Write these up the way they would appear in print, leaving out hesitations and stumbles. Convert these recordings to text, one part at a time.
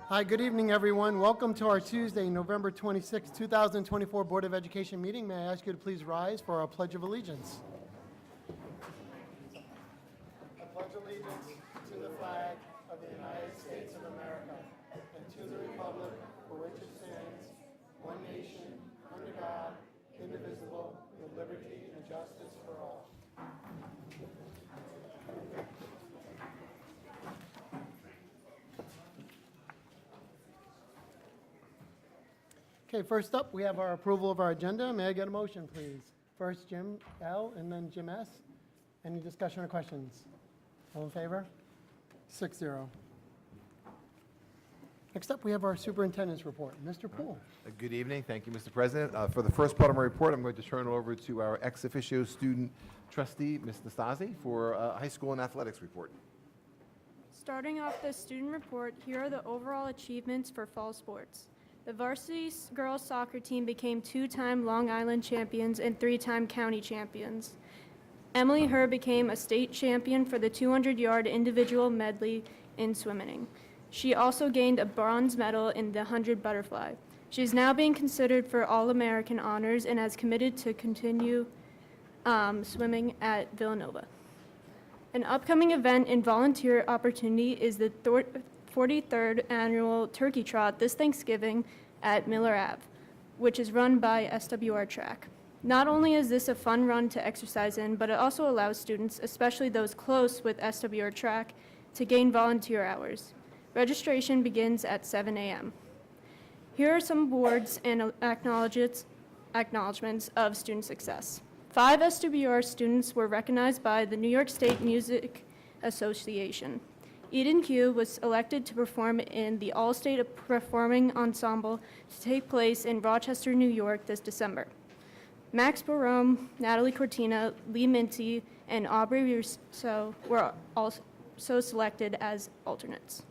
Hi, good evening, everyone. Welcome to our Tuesday, November 26, 2024 Board of Education meeting. May I ask you to please rise for our Pledge of Allegiance? I pledge allegiance to the flag of the United States of America and to the republic for which it stands, one nation, under God, indivisible, with liberty and justice for all. Okay, first up, we have our approval of our agenda. May I get a motion, please? First, Jim L., and then Jim S. Any discussion or questions? All in favor? 6-0. Next up, we have our superintendent's report. Mr. Poole. Good evening. Thank you, Mr. President. For the first part of my report, I'm going to turn it over to our ex officio student trustee, Ms. Nastasi, for high school and athletics report. Starting off the student report, here are the overall achievements for fall sports. The varsity girls soccer team became 2-time Long Island champions and 3-time county champions. Emily Herr became a state champion for the 200-yard individual medley in swimming. She also gained a bronze medal in the 100 butterfly. She is now being considered for All-American honors and has committed to continue swimming at Villanova. An upcoming event and volunteer opportunity is the 43rd annual Turkey Trot this Thanksgiving at Miller Ave, which is run by SWR Track. Not only is this a fun run to exercise in, but it also allows students, especially those close with SWR Track, to gain volunteer hours. Registration begins at 7 a.m. Here are some awards and acknowledgements of student success. 5 SWR students were recognized by the New York State Music Association. Eden Q was elected to perform in the All-State Performing Ensemble to take place in Rochester, New York this December. Max Barome, Natalie Cortina, Lee Minty, and Aubrey Russo were also selected as alternates.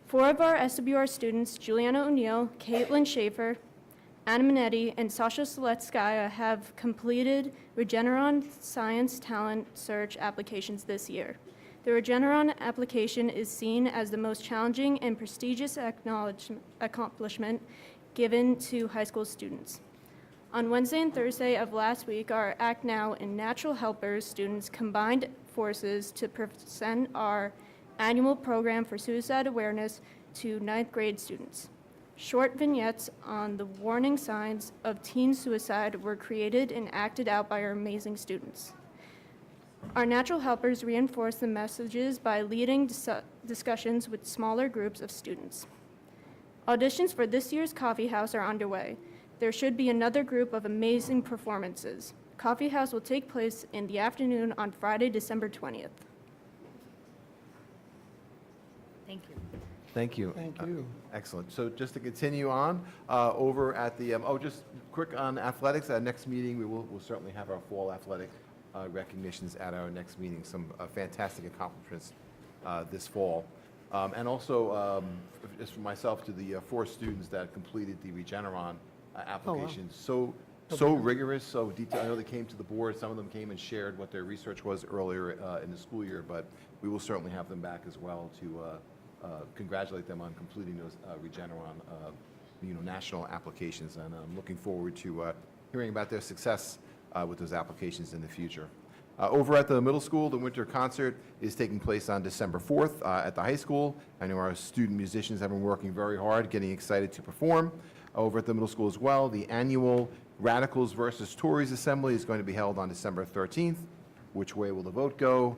4 of our SWR students, Juliana O'Neill, Caitlin Schaefer, Anna Minetti, and Sasha Soletskaya, have completed Regeneron Science Talent Search applications this year. The Regeneron application is seen as the most challenging and prestigious accomplishment given to high school students. On Wednesday and Thursday of last week, our Act Now and Natural Helpers students combined forces to present our annual program for suicide awareness to 9th grade students. Short vignettes on the warning signs of teen suicide were created and acted out by our amazing students. Our natural helpers reinforce the messages by leading discussions with smaller groups of students. Auditions for this year's Coffee House are underway. There should be another group of amazing performances. Coffee House will take place in the afternoon on Friday, December 20th. Thank you. Thank you. Thank you. Excellent. So just to continue on, over at the, just quick on athletics, next meeting, we'll certainly have our fall athletic recognitions at our next meeting. Some fantastic accomplishments this fall. And also, just for myself, to the 4 students that completed the Regeneron application. So rigorous, so detailed. I know they came to the board. Some of them came and shared what their research was earlier in the school year, but we will certainly have them back as well to congratulate them on completing those Regeneron national applications. And I'm looking forward to hearing about their success with those applications in the future. Over at the middle school, the winter concert is taking place on December 4th at the high school. I know our student musicians have been working very hard, getting excited to perform. Over at the middle school as well, the annual Radicals versus Tories Assembly is going to be held on December 13th. Which way will the vote go?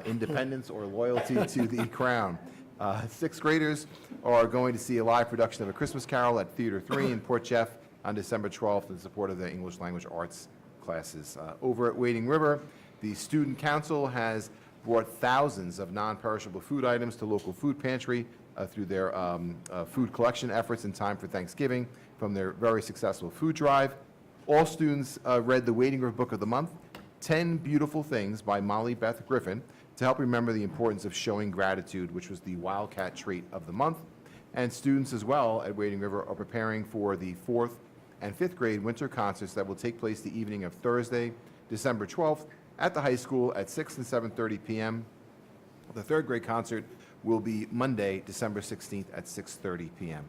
Independence or loyalty to the crown? 6th graders are going to see a live production of A Christmas Carol at Theater 3 in Port Jeff on December 12th in support of the English Language Arts classes. Over at Wading River, the Student Council has brought thousands of non-perishable food items to local food pantry through their food collection efforts in time for Thanksgiving from their very successful food drive. All students read the Wading River Book of the Month, 10 Beautiful Things by Molly Beth Griffin, to help remember the importance of showing gratitude, which was the Wildcat trait of the month. And students as well at Wading River are preparing for the 4th and 5th grade winter concerts that will take place the evening of Thursday, December 12th at the high school at 6 and 7:30 p.m. The 3rd grade concert will be Monday, December 16th at 6:30 p.m.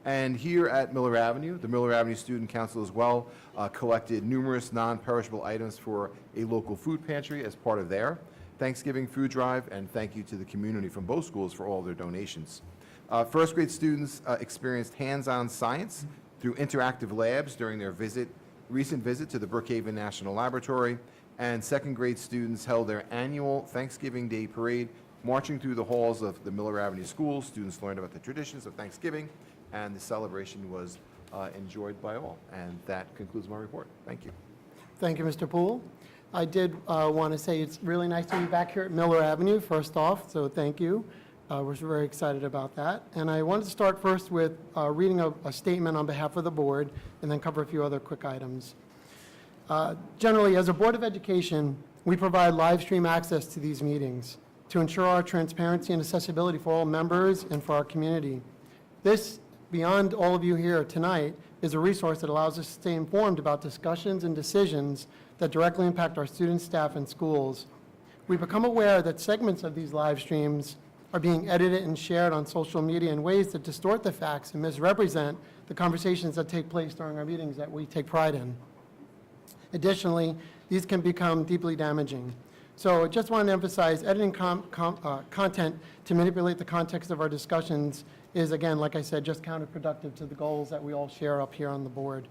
And here at Miller Avenue, the Miller Avenue Student Council as well collected numerous non-perishable items for a local food pantry as part of their Thanksgiving food drive, and thank you to the community from both schools for all their donations. First grade students experienced hands-on science through interactive labs during their recent visit to the Brookhaven National Laboratory, and second grade students held their annual Thanksgiving Day Parade, marching through the halls of the Miller Avenue schools. Students learned about the traditions of Thanksgiving, and the celebration was enjoyed by all. And that concludes my report. Thank you. Thank you, Mr. Poole. I did want to say it's really nice to be back here at Miller Avenue, first off, so thank you. We're very excited about that. And I wanted to start first with reading a statement on behalf of the board and then cover a few other quick items. Generally, as a Board of Education, we provide live stream access to these meetings to ensure our transparency and accessibility for all members and for our community. This, beyond all of you here tonight, is a resource that allows us to stay informed about discussions and decisions that directly impact our students, staff, and schools. We become aware that segments of these live streams are being edited and shared on social media in ways that distort the facts and misrepresent the conversations that take place during our meetings that we take pride in. Additionally, these can become deeply damaging. So I just want to emphasize, editing content to manipulate the context of our discussions is, again, like I said, just counterproductive to the goals that we all share up here on the board.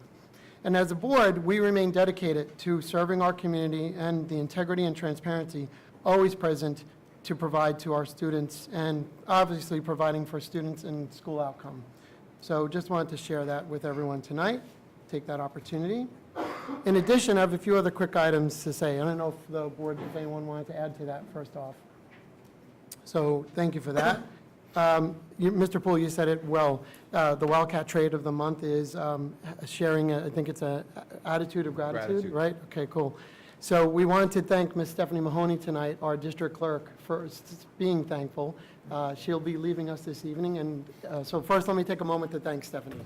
And as a board, we remain dedicated to serving our community and the integrity and transparency always present to provide to our students, and obviously providing for students and school outcome. So just wanted to share that with everyone tonight, take that opportunity. In addition, I have a few other quick items to say. I don't know if the board, if anyone wanted to add to that first off. So thank you for that. Mr. Poole, you said it well. The Wildcat Trade of the Month is sharing, I think it's an attitude of gratitude, right? Okay, cool. So we wanted to thank Ms. Stephanie Mahoney tonight, our district clerk, for being thankful. She'll be leaving us this evening. And so first, let me take a moment to thank Stephanie.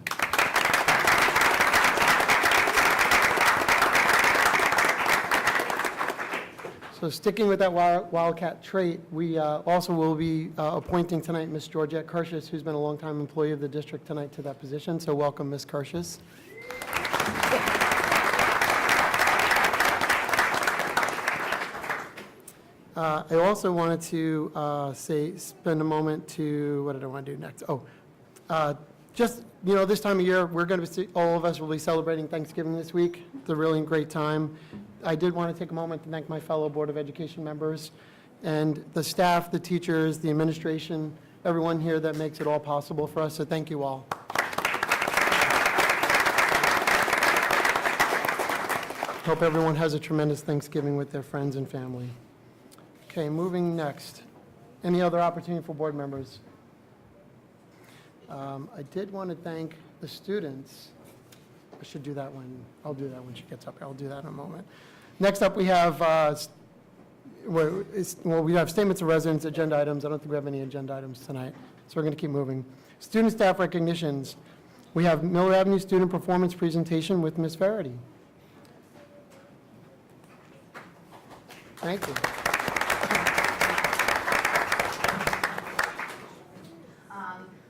So sticking with that Wildcat trait, we also will be appointing tonight Ms. Georgette Kirschus, who's been a longtime employee of the district tonight, to that position. So welcome, Ms. Kirschus. I also wanted to spend a moment to, what did I want to do next? Just, this time of year, we're going to be, all of us will be celebrating Thanksgiving this week. It's a really great time. I did want to take a moment to thank my fellow Board of Education members and the staff, the teachers, the administration, everyone here that makes it all possible for us. So thank you all. Hope everyone has a tremendous Thanksgiving with their friends and family. Okay, moving next. Any other opportunity for board members? I did want to thank the students. I should do that I'll do that when she gets up. I'll do that in a moment. Next up, we have, we have statements of residence, agenda items. I don't think we have any agenda items tonight, so we're going to keep moving. Student staff recognitions. We have Miller Avenue student performance presentation with Ms. Verity. Thank you.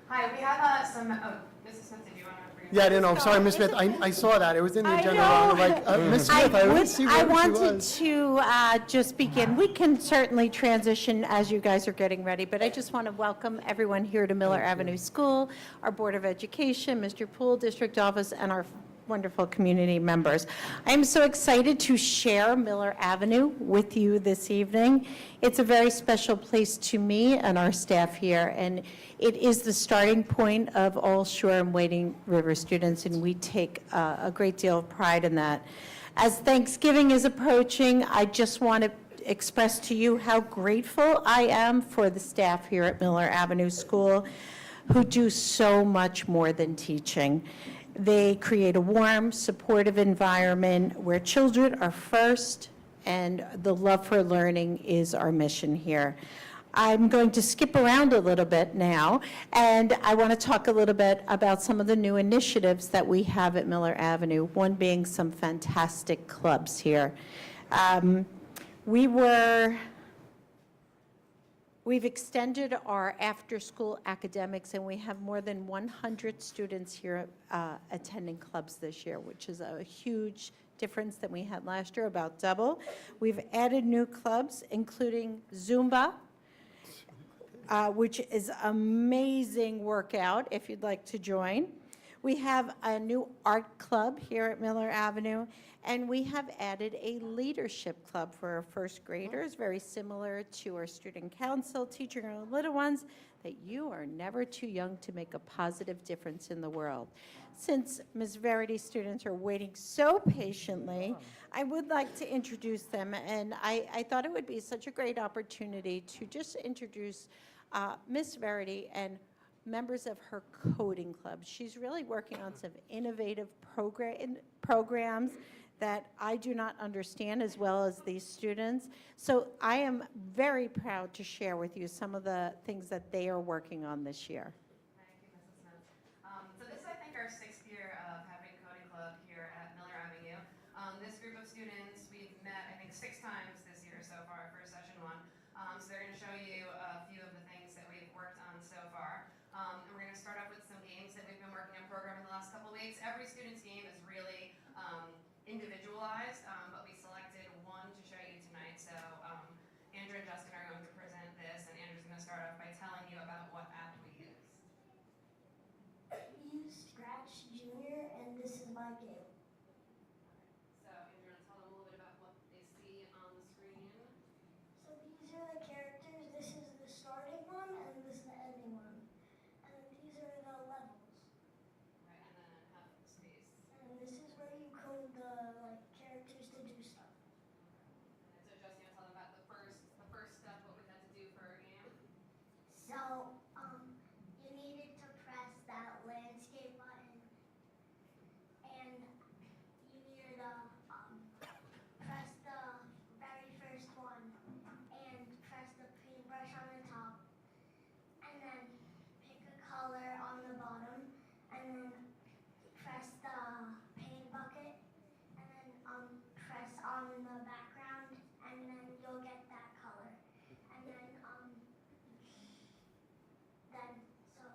Hi, we have some, Mrs. Smith, did you want to bring? Yeah, I didn't know. Sorry, Ms. Smith. I saw that. It was in the I agenda. know. I'm like, Ms. Smith, I didn't see I where she wanted was. to just begin. We can certainly transition as you guys are getting ready, but I just want to welcome everyone here to Miller Avenue School, our Board of Education, Mr. Poole, District Office, and our wonderful community members. I'm so excited to share Miller Avenue with you this evening. It's a very special place to me and our staff here, and it is the starting point of all Shoreham-Wading River students, and we take a great deal of pride in that. As Thanksgiving is approaching, I just want to express to you how grateful I am for the staff here at Miller Avenue School, who do so much more than teaching. They create a warm, supportive environment where children are first, and the love for learning is our mission here. I'm going to skip around a little bit now, and I want to talk a little bit about some of the new initiatives that we have at Miller Avenue, one being some fantastic clubs here. We were We've extended our after-school academics, and we have more than 100 students here attending clubs this year, which is a huge difference than we had last year, about double. We've added new clubs, including Zumba, which is amazing workout if you'd like to join. We have a new art club here at Miller Avenue, and we have added a leadership club for our first graders, very similar to our student council, teaching our little ones that you are never too young to make a positive difference in the world. Since Ms. Verity's students are waiting so patiently, I would like to introduce them, and I thought it would be such a great opportunity to just introduce Ms. Verity and members of her coding club. She's really working on some innovative programs that I do not understand as well as these students. So I am very proud to share with you some of the things that they are working on this year. Thank you, Mrs. Smith. So this is, I think, our 6th year of having Coding Club here at Miller Avenue. This group of students, we've met, I think, 6 times this year so far for session 1. So they're going to show you a few of the things that we've worked on so far. And we're going to start off with some games that we've been working on programming the last couple of weeks. Every student's game is really individualized, but we selected one to show you tonight. So Andrew and Justin are going to present this, and Andrew's going to start off by telling you about what app we used. We use Scratch Junior, and this is my game. So Andrew, want to tell them a little bit about what they see on the screen? So these are the characters. This is the starting one, and this is the ending one. And then these are the levels. Right, and then half the space. And this is where you code the characters to do stuff. And so Justin, tell them about the first step, what we had to do for our game. So you needed to press that landscape button, and you needed to press the very first one, and press the paintbrush on the top, and then pick a color on the bottom, and then press the paint bucket, and then press on the background, and then you'll get that color. And then so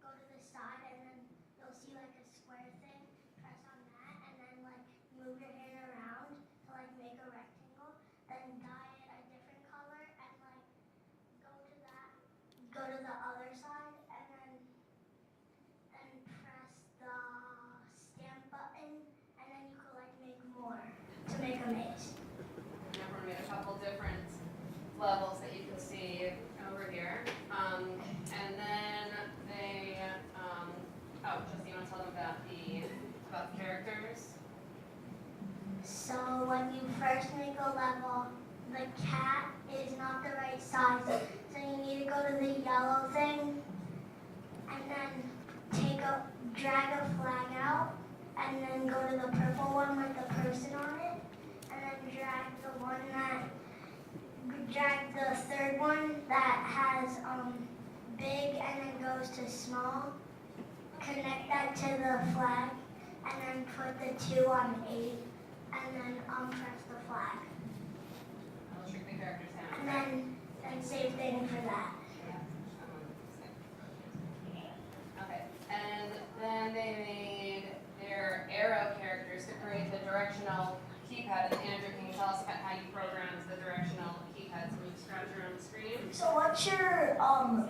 go to the side, and then you'll see like a square thing. Press on that, and then like move your hand around to like make a rectangle. Then dye it a different color, and like go to the other side, and then press the stamp button, and then you could like make more to make a maze. And everyone made a couple different levels that you can see over here. And then they, Justin, you want to tell them about the characters? So when you first make a level, the cat is not the right size. So you need to go to the yellow thing, and then drag a flag out, and then go to the purple one with the person on it, and then drag the third one that has big and then goes to small. Connect that to the flag, and then put the 2 on 8, and then press the flag. I'll shrink the characters down. And then same thing for that. Okay, and then they made their arrow characters to create the directional keypad. And Andrew, can you tell us about how you programmed the directional keypad to move scratcher on the screen? So once you're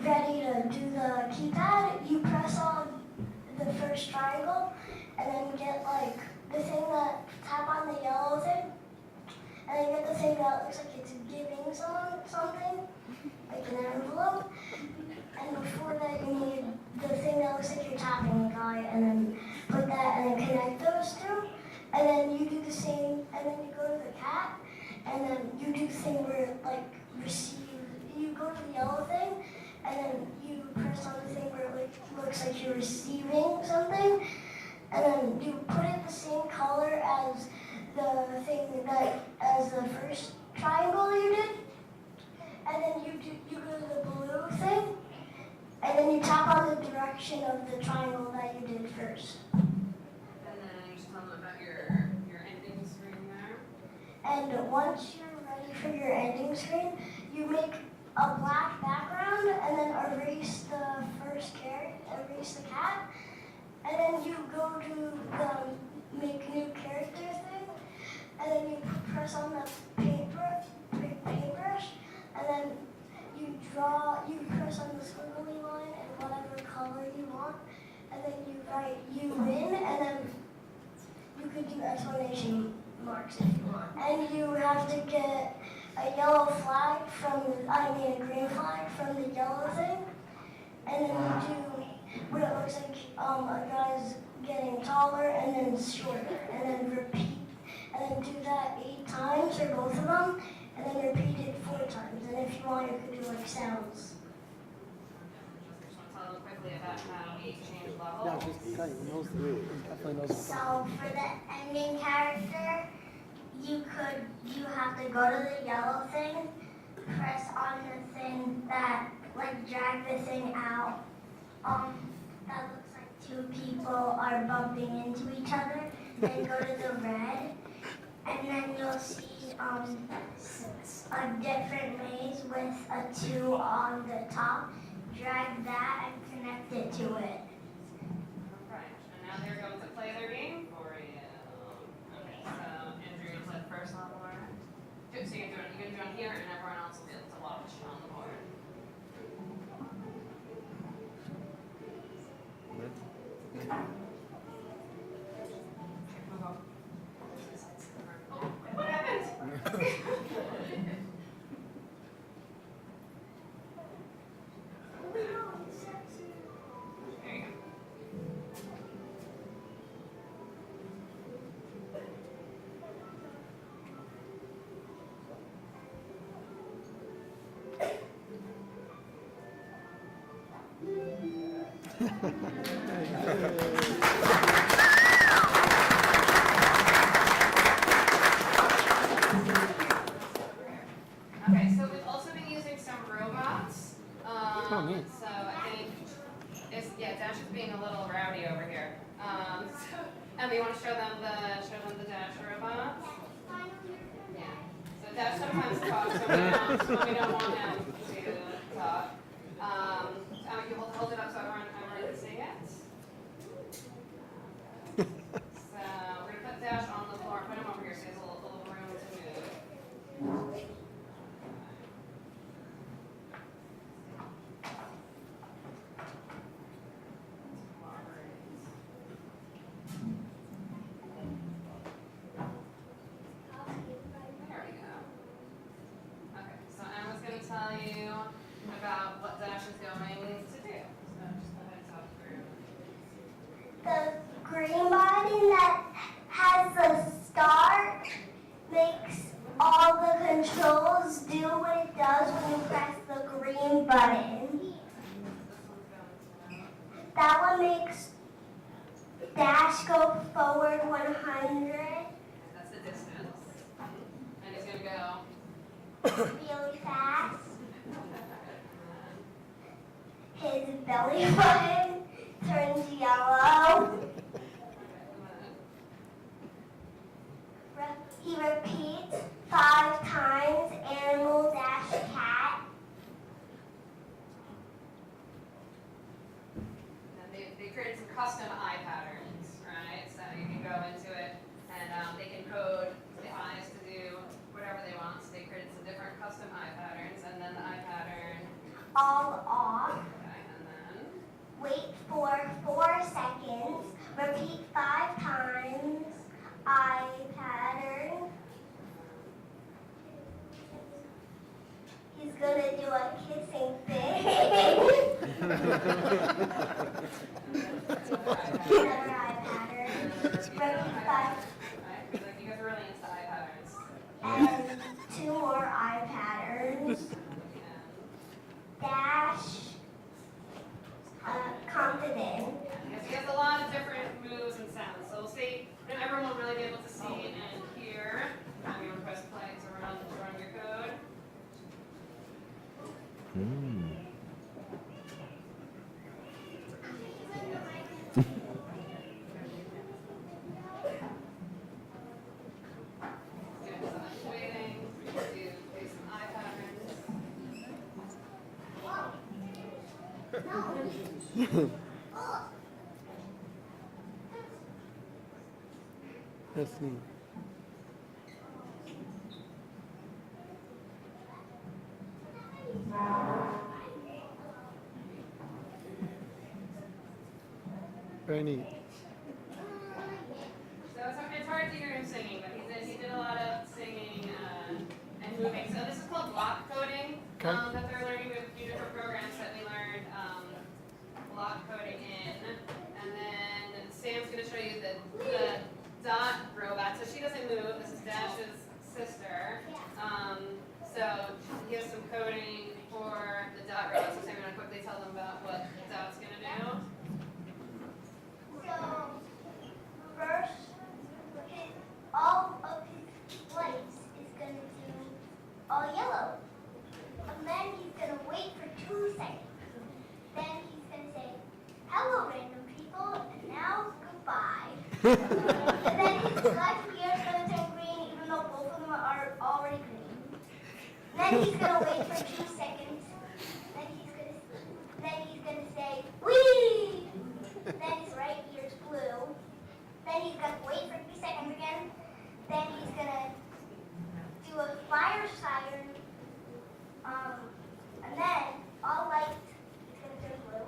ready to do the keypad, you press on the first triangle, and then get like the thing that, tap on the yellow thing, and then get the thing that looks like it's giving someone something, like an envelope. And before that, you need the thing that looks like you're tapping a guy, and then put that, and then connect those 2. And then you do the same, and then you go to the cat, and then you do the thing where like you go to the yellow thing, and then you press on the thing where it looks like you're receiving something, and then you put it the same color as the thing as the first triangle you did, and then you go to the blue thing, and then you tap on the direction of the triangle that you did first. And then you just tell them about your ending screen there. And once you're ready for your ending screen, you make a black background and then erase the first character, erase the cat, and then you go to the make new character thing, and then you press on the paintbrush, and then you press on the squiggly line and whatever color you want, and then you write you win, and then you could do exclamation marks if you want. And you have to get a yellow flag a green flag from the yellow thing, and then you do what it looks like a guy's getting taller and then shorter, and then repeat, and then do that 8 times for both of them, and then repeat it 4 times. And if you want, you could do like sounds. Just want to tell them quickly about how we change Yeah, levels. just guy knows the way. Definitely knows the So for the ending character, you have to go to the yellow thing, press on the thing that drag the thing out. That looks like 2 people are bumping into each other. Then go to the red, and then you'll see a different maze with a 2 on the top. Drag that and connect it to it. Right, and now they're going to play their game for you. Okay, so Andrew, you're gonna play the first level, all right? So you're gonna do it here, and everyone else will be able to watch on the board. Move over. Oh, what happened? There you go. Okay, so we've also been using some robots. neat. So I think Dash is being a little rowdy over here. So Emma, you want to show them the Dash robot? Yeah. So Dash sometimes talks when we don't want him to talk. Emma, you hold it up so everyone can see it. So we're gonna put Dash on the floor. Put him over here so he has a little room to move. There we go. Okay, so Emma's going to tell you about what Dash is going to do. So just go ahead and talk through. The green button that has the star makes all the controls do what it does when you press the green button. This one's going to That one makes Dash go forward 100 that's the distance. And he's going to go. really fast. His belly button turns yellow. He repeats 5 times animal dash cat. And they created some custom eye patterns, right? So you can go into it and they can code the eyes to do whatever they want. So they created some different custom eye patterns, and then the eye pattern. All off. Okay, and then. Wait for 4 seconds. Repeat 5 times. Eye pattern. He's gonna do a kissing thing. Another eye pattern. Repeat 5. Right? Like, you guys are really into eye patterns. And 2 more eye patterns. Dash. Confident. Because he has a lot of different moves and sounds. So we'll see, and everyone will really be able to see and hear. You want to press play to run your code. Doing some waiting, do some eye patterns. That's neat. Very neat. So it's hard to hear him singing, but he did a lot of singing and moving. So this is called block coding Okay. that they're learning with a few different programs that we learned block coding in. And then Sam's going to show you the dot robot. So she doesn't move. This is Dash's sister. So he has some coding for the dot robot. So Sam, you want to quickly tell them about what the dot's going to do? So, first, all of his lights is going to do all yellow. And then he's going to wait for 2 seconds. Then he's going to say, hello, random people, and now goodbye. And then his light here is going to turn green, even though both of them are already green. Then he's going to wait for 2 seconds. Then he's going to say, wee! Then his right ear is blue. Then he's going to wait for 3 seconds again. Then he's going to do a fire siren. And then all light is going to turn blue.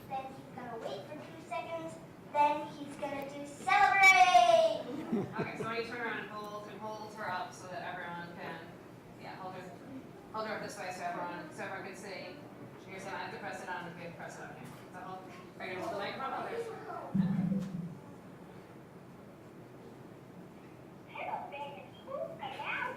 Then he's going to wait for 2 seconds. Then he's going to do celebrate. Okay, so when you turn around and hold her up so that everyone can, hold her up this way so everyone can see. Here's how I have to press it on, and we have to press it on here. Is that all? Are you going to hold the microphone? Oh, there's. Hello, baby. And now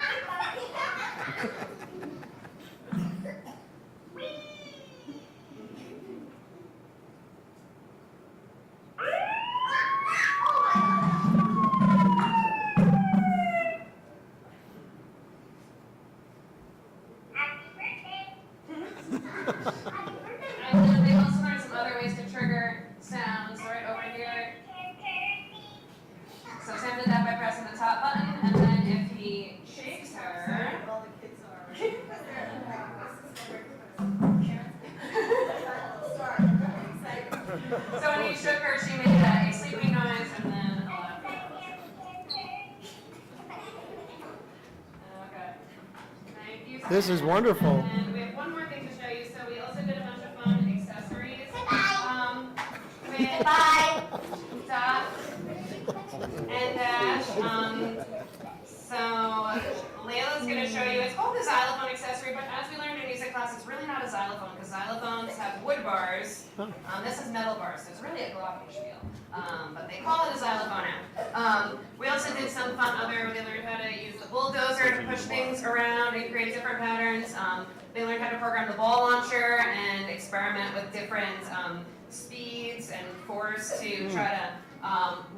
Happy birthday. Happy birthday. And they also learned some other ways to trigger sounds right over here. So Sam did that by pressing the top button, and then if he shakes her. So when he shook her, she made a sleeping noise, and then a laugh. Okay. Thank you. This is wonderful. And we have one more thing to show you. So we also did a bunch of fun accessories. With Bye. Dot and Dash. So Layla's going to show you. It's called the xylophone accessory, but as we learned in music class, it's really not a xylophone because xylophones have wood bars. This is metal bars, so it's really a glockenspiel. But they call it a xylophone now. We also did some fun other. They learned how to use the bulldozer to push things around and create different patterns. They learned how to program the ball launcher and experiment with different speeds and force to try to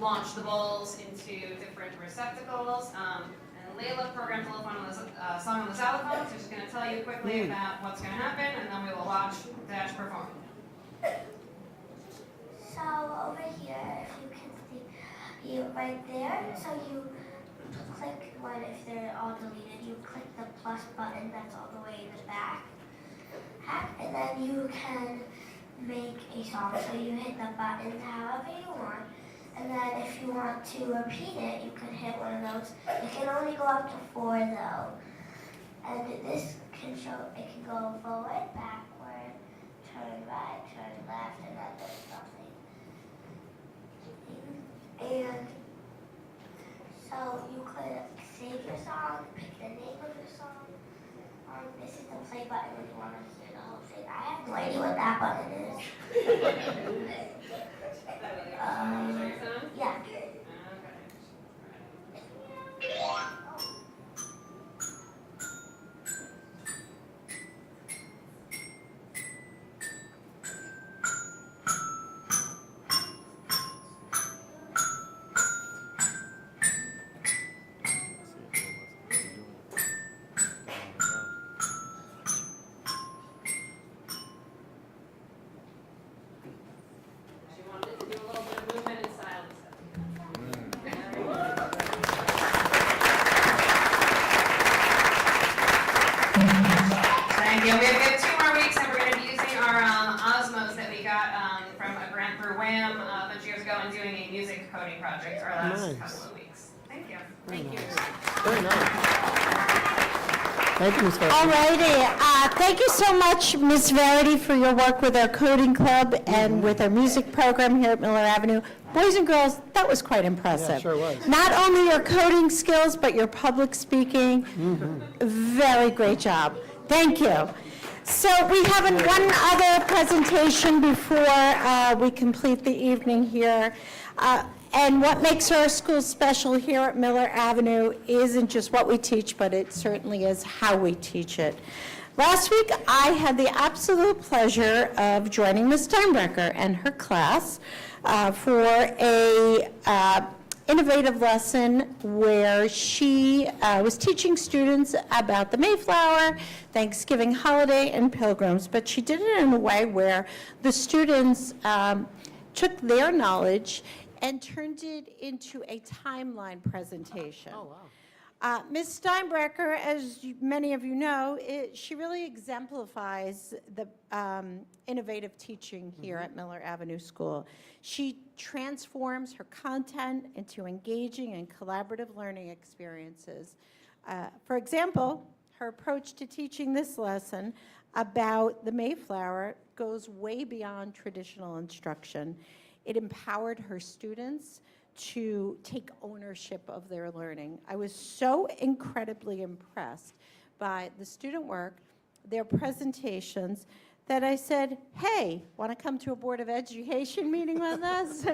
launch the balls into different receptacles. And Layla programmed a little fun on the song on the xylophone, so she's going to tell you quickly about what's going to happen, and then we will watch Dash perform. So over here, if you can see, you right there. So you click one if they're all deleted. You click the plus button that's all the way in the back, and then you can make a song. So you hit the buttons however you want. And then if you want to repeat it, you can hit one of those. It can only go up to 4 though. And this can show, it can go forward, backward, turn right, turn left, and then there's something. And so you could save your song, pick the name of your song. This is the play button when you want to hear the whole thing. I have no idea what that button is. Yeah. project our last Nice. couple of weeks. Thank you. Thank you. Very nice. Thank you, Ms. Verity. All righty. Thank you so much, Ms. Verity, for your work with our coding club and with our music program here at Miller Avenue. Boys and girls, that was quite impressive. Yeah, sure was. Not only your coding skills, but your public speaking. Very great job. Thank you. So we have one other presentation before we complete the evening here. And what makes our school special here at Miller Avenue isn't just what we teach, but it certainly is how we teach it. Last week, I had the absolute pleasure of joining Ms. Steinbrecher and her class for a innovative lesson where she was teaching students about the Mayflower, Thanksgiving holiday, and pilgrims, but she did it in a way where the students took their knowledge and turned it into a timeline presentation. Oh, wow. Ms. Steinbrecher, as many of you know, she really exemplifies the innovative teaching here at Miller Avenue School. She transforms her content into engaging and collaborative learning experiences. For example, her approach to teaching this lesson about the Mayflower goes way beyond traditional instruction. It empowered her students to take ownership of their learning. I was so incredibly impressed by the student work, their presentations, that I said, hey, want to come to a Board of Education meeting with us?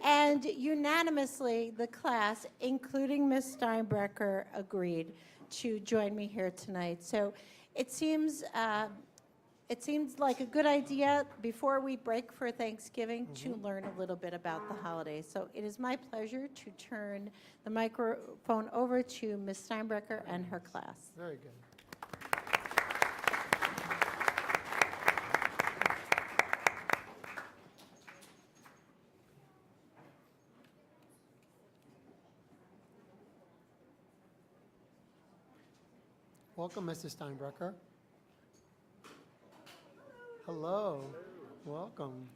And unanimously, the class, including Ms. Steinbrecher, agreed to join me here tonight. So it seems like a good idea before we break for Thanksgiving to learn a little bit about the holidays. So it is my pleasure to turn the microphone over to Ms. Steinbrecher and her class. Very good. Welcome, Mrs. Steinbrecher. Hello. Welcome.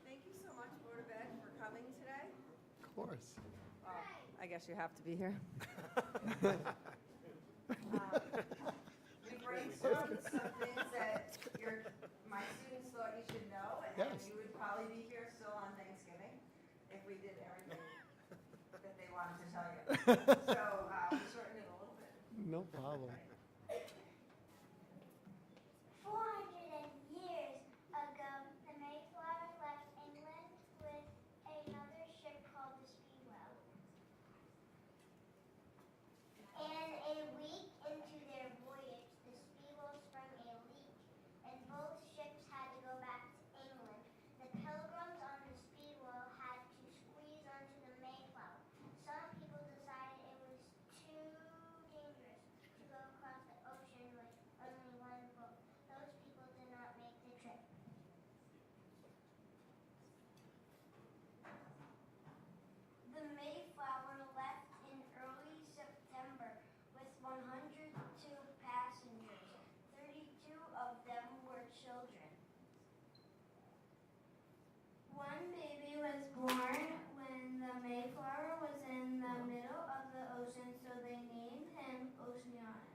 Thank you so much, Board of Ed, for coming today. Of course. I guess you have to be here. We brainstormed some things that my students thought you should know, and Yes. you would probably be here still on Thanksgiving if we did everything that they wanted to tell you. So we shortened it a little bit. No problem. 400 years ago, the Mayflower left England with another ship called the Speedwell. And a week into their voyage, the Speedwell sprung a leak, and both ships had to go back to England. The pilgrims on the Speedwell had to squeeze onto the Mayflower. Some people decided it was too dangerous to go across the ocean with only one boat. Those people did not make the trip. The Mayflower left in early September with 102 passengers. 32 of them were children. One baby was born when the Mayflower was in the middle of the ocean, so they named him Oceanus.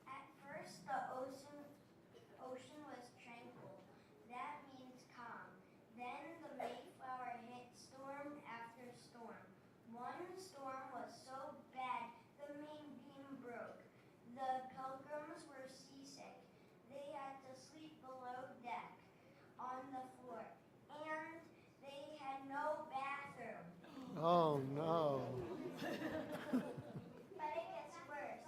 At first, the ocean was tranquil. That means calm. Then the Mayflower hit storm after storm. One storm was so bad, the main beam broke. The pilgrims were seasick. They had to sleep below deck on the floor, and they had no bathroom. Oh, no. But it gets worse.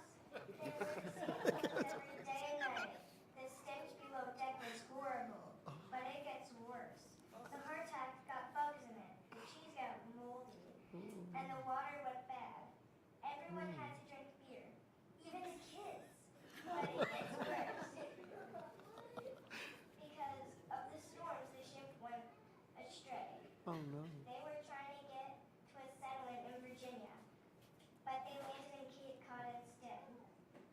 They were seasick every day and night. The stench below deck was horrible, but it gets worse. The hardtack got bugs in it, the cheese got moldy, and the water went bad. Everyone had to drink beer, even the kids. But it gets worse. Because of the storms, the ship went astray. Oh, no. They were trying to get to a settlement in Virginia, but they landed in Cape Cod instead.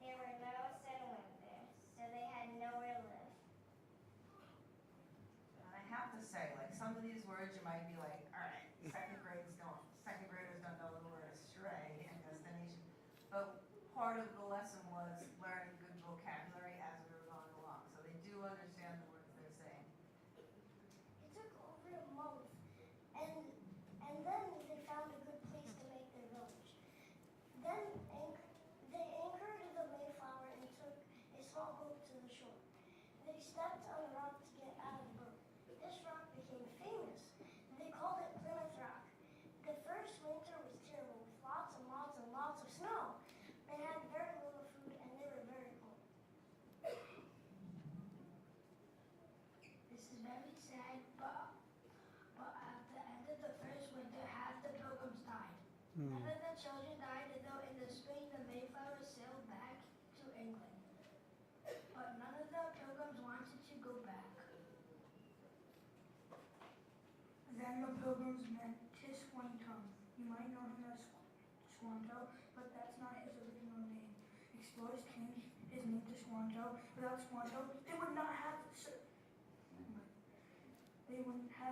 There were no settlement there, so they had nowhere to live. some of these words you might be like, all right, second graders don't know the word stray and destination. But part of the lesson was learning good vocabulary as we were going along, so they do understand the words they're saying. It took over a month, and then they found a good place to make their village. Then they anchored the Mayflower and took a small boat to the shore. They stepped on a rock to get out of the boat. This rock became famous. They called it Plymouth Rock. The first winter was terrible, with lots and lots and lots of snow. They had very little food, and they were very cold. This is very sad, but at the end of the first winter, half the pilgrims died. None of the children died, though in the spring the Mayflower sailed back to England. But none of the pilgrims wanted to go back. Then the pilgrims met Tisquantum. You might know him as Squanto, but that's not his original name. Explorers changed his name to Squanto. Without Squanto, they wouldn't have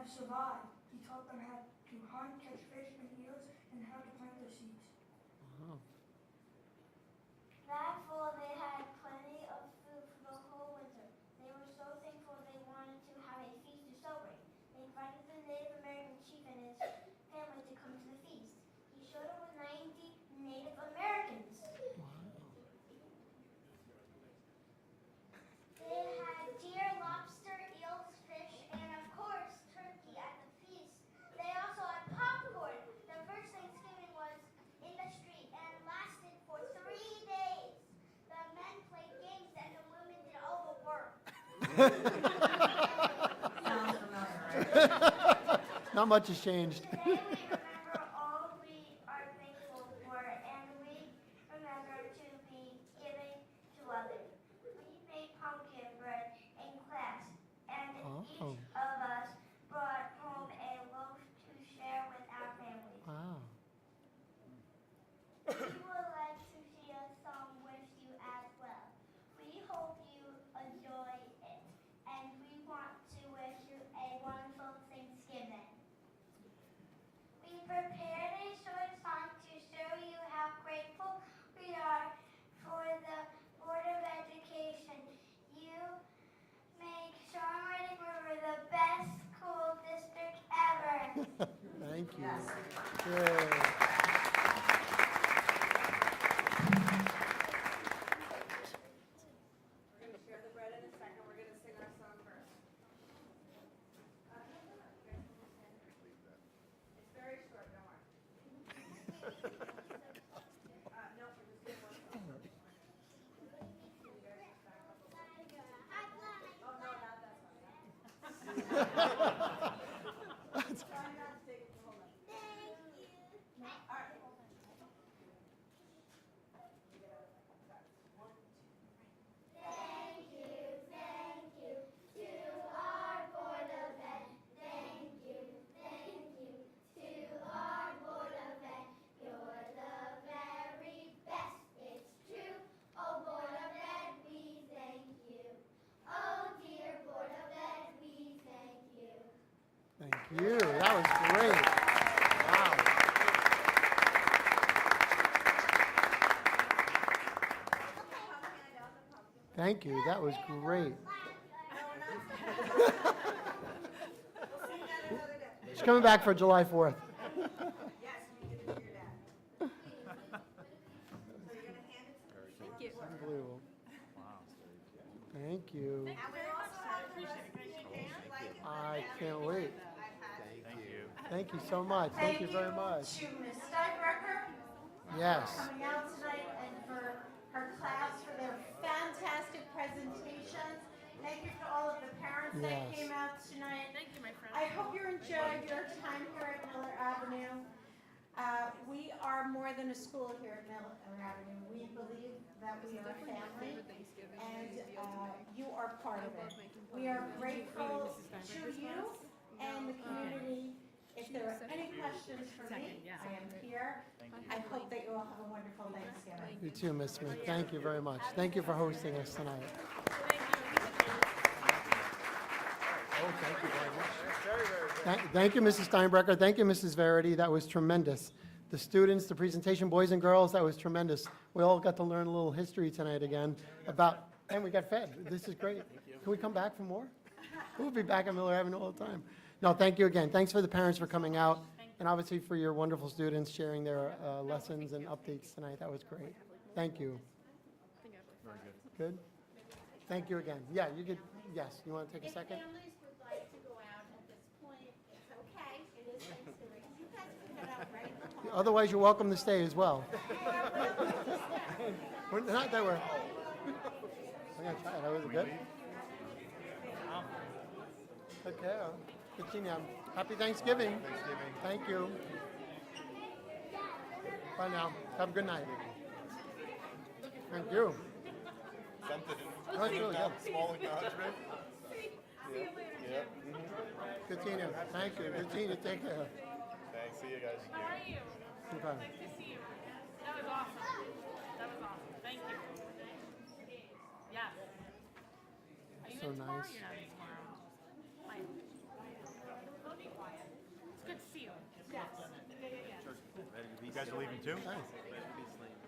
survived. He taught them how to hunt, catch fish and eels, and how to plant their seeds. That fall, they had plenty of food for the whole winter. They were so thankful they wanted to have a feast to celebrate. They invited the Native American chief and his family to come to the feast. He showed up with 90 Native Americans. They had deer, lobster, eels, fish, and of course, turkey at the feast. They also had popcorn. The first Thanksgiving was in the street and lasted for 3 days. The men played games and the women did all the work. Sounds familiar, right? Not much has changed. Today we remember all we are thankful for, and we remember to be giving to others. We made pumpkin bread in class, and each of us brought home a loaf to share with our families. Wow. We would like to see a song with you as well. We hope you enjoy it, and we want to wish you a wonderful Thanksgiving. We prepared a short song to show you how grateful we are for the Board of Education. You make Shoreham-Wading River the best school district ever. Thank you. Yes. Yay. We're going to share the bread in a second. We're going to sing our song first. It's very short, don't worry. No, we're just going to work on it. You guys just back up a little. Oh, no, not that one. Try not to take it the whole night. All right. Thank you to our Board of Ed. Thank you to our Board of Ed. You're the very best, it's true. Oh, Board of Ed, we thank you. Oh, dear Board of Ed, we thank you. Thank you. That was great. Wow. Thank you. That was great. We'll see that another day. She's coming back for July 4th. Yes, you give it to your dad. So you're going to hand it to her. Thank you. Unbelievable. Thank you. And we also have the recipe in case you'd like it. I can't wait. I've had it. Thank you. Thank you so much. Thank you very much. To Ms. Steinbrecher Yes. for coming out tonight and for her class for their fantastic presentations. Thank you to all of the parents that Yes. came out tonight. Thank you, my friend. I hope you enjoyed your time here at Miller Avenue. We are more than a school here at Miller Avenue. We believe that we are a family, and you are part of it. We are grateful to you and the community. If there are any questions for me, I am here. I hope that you all have a wonderful Thanksgiving. You too, Ms. Smith. Thank you very much. Thank you for hosting us tonight. Oh, thank you very much. Very, very good. Thank you, Mrs. Steinbrecher. Thank you, Mrs. Verity. That was tremendous. The students, the presentation, boys and girls, that was tremendous. We all got to learn a little history tonight again about, and we got fed. This is great. Can we come back for more? We'll be back at Miller Avenue all the time. No, thank you again. Thanks for the parents for coming out, and obviously for your wonderful students sharing their lessons and updates tonight. That was great. Thank you. Very good. Good? Thank you again. Yeah, you could, yes, you want to take a second? families would like to go out at this point, it's okay, it is Thanksgiving. You guys can head out right in the hall. Otherwise, you're welcome to stay as well. Not that we're, I'm going to try it. Was it good? Okay. Good seeing you. Happy Thanksgiving. Thank you. Bye now. Have a good night. Thank you. Something. That's really good. Small acknowledgement. Good seeing you. Thank you. Good seeing you. Take care. Thanks. See you guys. How are you? Okay. Nice to see you. That was awesome. That was awesome. Thank you. Yes. Are you So in tomorrow? nice. You're not in tomorrow. Fine. Don't be quiet. It's good to see you. Yes. You guys are leaving too?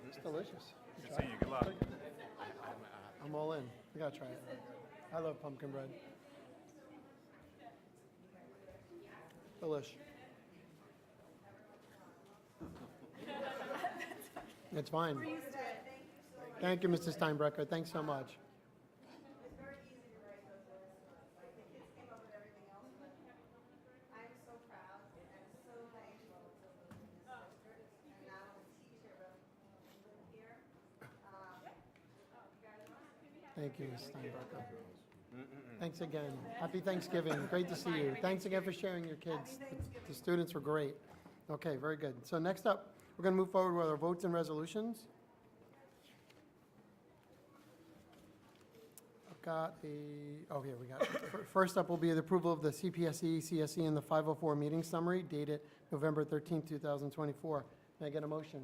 It's delicious. Good seeing you. Good luck. I'm all in. We gotta try it. I love pumpkin bread. Delish. It's fine. Thank you, Mrs. Steinbrecher. Thanks so much. It's very easy to write those lists. Like, the kids came up with everything else, but I'm so proud and so thankful to live in this district, and not only teach here, but live here. Thank you, Mrs. Steinbrecher. Thanks again. Happy Thanksgiving. Great to see you. Thanks again for sharing your kids. The students were great. Okay, very good. So next up, we're going to move forward with our votes and resolutions. I've got here we got. First up will be the approval of the CPSE, CSE, and the 504 meeting summary dated November 13, 2024. May I get a motion?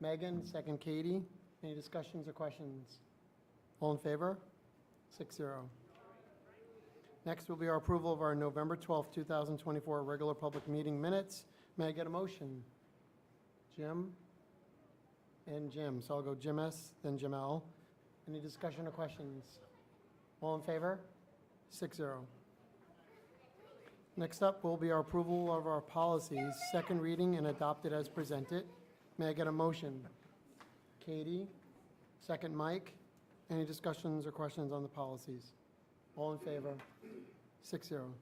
Megan, second Katie. Any discussions or questions? All in favor? 6-0. Next will be our approval of our November 12th, 2024 regular public meeting minutes. May I get a motion? Jim and Jim. So I'll go Jim S., then Jim L. Any discussion or questions? All in favor? 6-0. Next up will be our approval of our policies, second reading and adopted as presented. May I get a motion? Katie, second Mike. Any discussions or questions on the policies? All in favor? 6-0.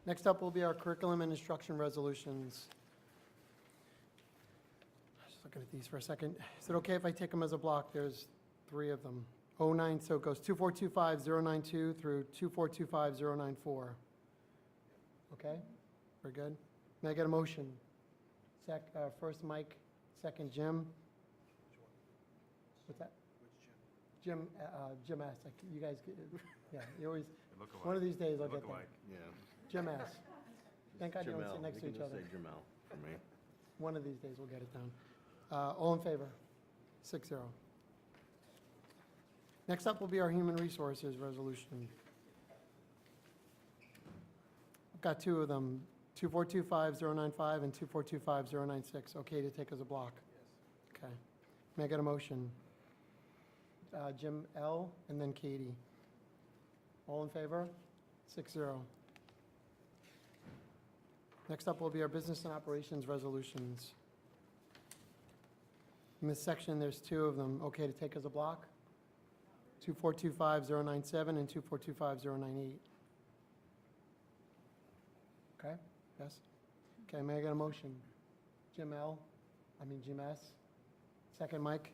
Next up will be our curriculum and instruction resolutions. Just looking at these for a second. Is it okay if I take them as a block? There's 3 of them. 09, so it goes 2425092 through 2425094. Okay? We're good? May I get a motion? First Mike, second Jim. What's that? Jim, Jim S. You guys, yeah, you always, one of these days I'll get that. Yeah. Jim S. Thank God you don't sit next to each other. Jamel for me. One of these days we'll get it done. All in favor? 6-0. Next up will be our human resources resolution. I've got 2 of them, 2425095 and 2425096. Okay to take as a block? Yes. Okay. May I get a motion? Jim L. and then Katie. All in favor? 6-0. Next up will be our business and operations resolutions. In this section, there's 2 of them. Okay to take as a block? 2425097 and 2425098. Okay? Yes? Okay, may I get a motion? Jim S. Second Mike.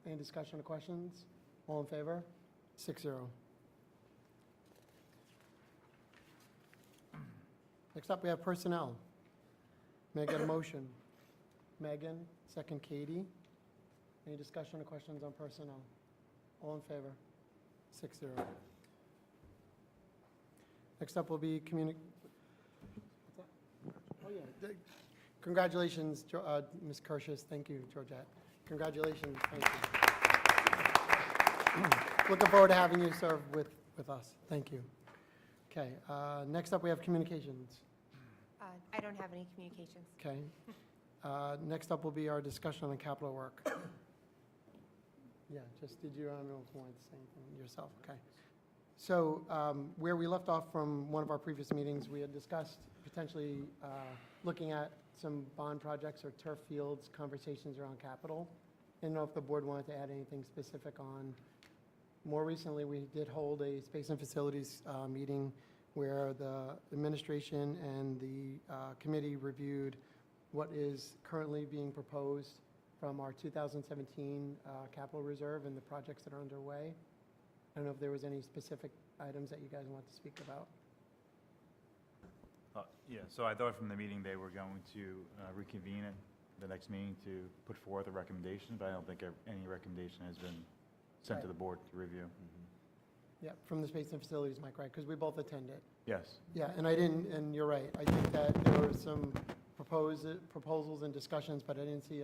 Any discussion or questions? All in favor? 6-0. Next up, we have personnel. May I get a motion? Megan, second Katie. Any discussion or questions on personnel? All in favor? 6-0. Next up will be Oh, yeah. Congratulations, Ms. Kirschus. Thank you, Georgette. Congratulations. Thank you. Looking forward to having you serve with us. Thank you. Okay, next up, we have communications. I don't have any communications. Okay. Next up will be our discussion on capital work. Yeah, just, I don't know if you wanted to say anything yourself, okay. So where we left off from one of our previous meetings, we had discussed potentially looking at some bond projects or turf fields, conversations around capital. I didn't know if the board wanted to add anything specific on. More recently, we did hold a space and facilities meeting where the administration and the committee reviewed what is currently being proposed from our 2017 capital reserve and the projects that are underway. I don't know if there was any specific items that you guys want to speak about. Yeah, so I thought from the meeting they were going to reconvene at the next meeting to put forth a recommendation, but I don't think any recommendation has been sent to the board to review. Yeah, from the space and facilities, Mike, right? Because we both attended. Yes. Yeah, and I didn't, and you're right. I think that there were some proposals and discussions, but I didn't see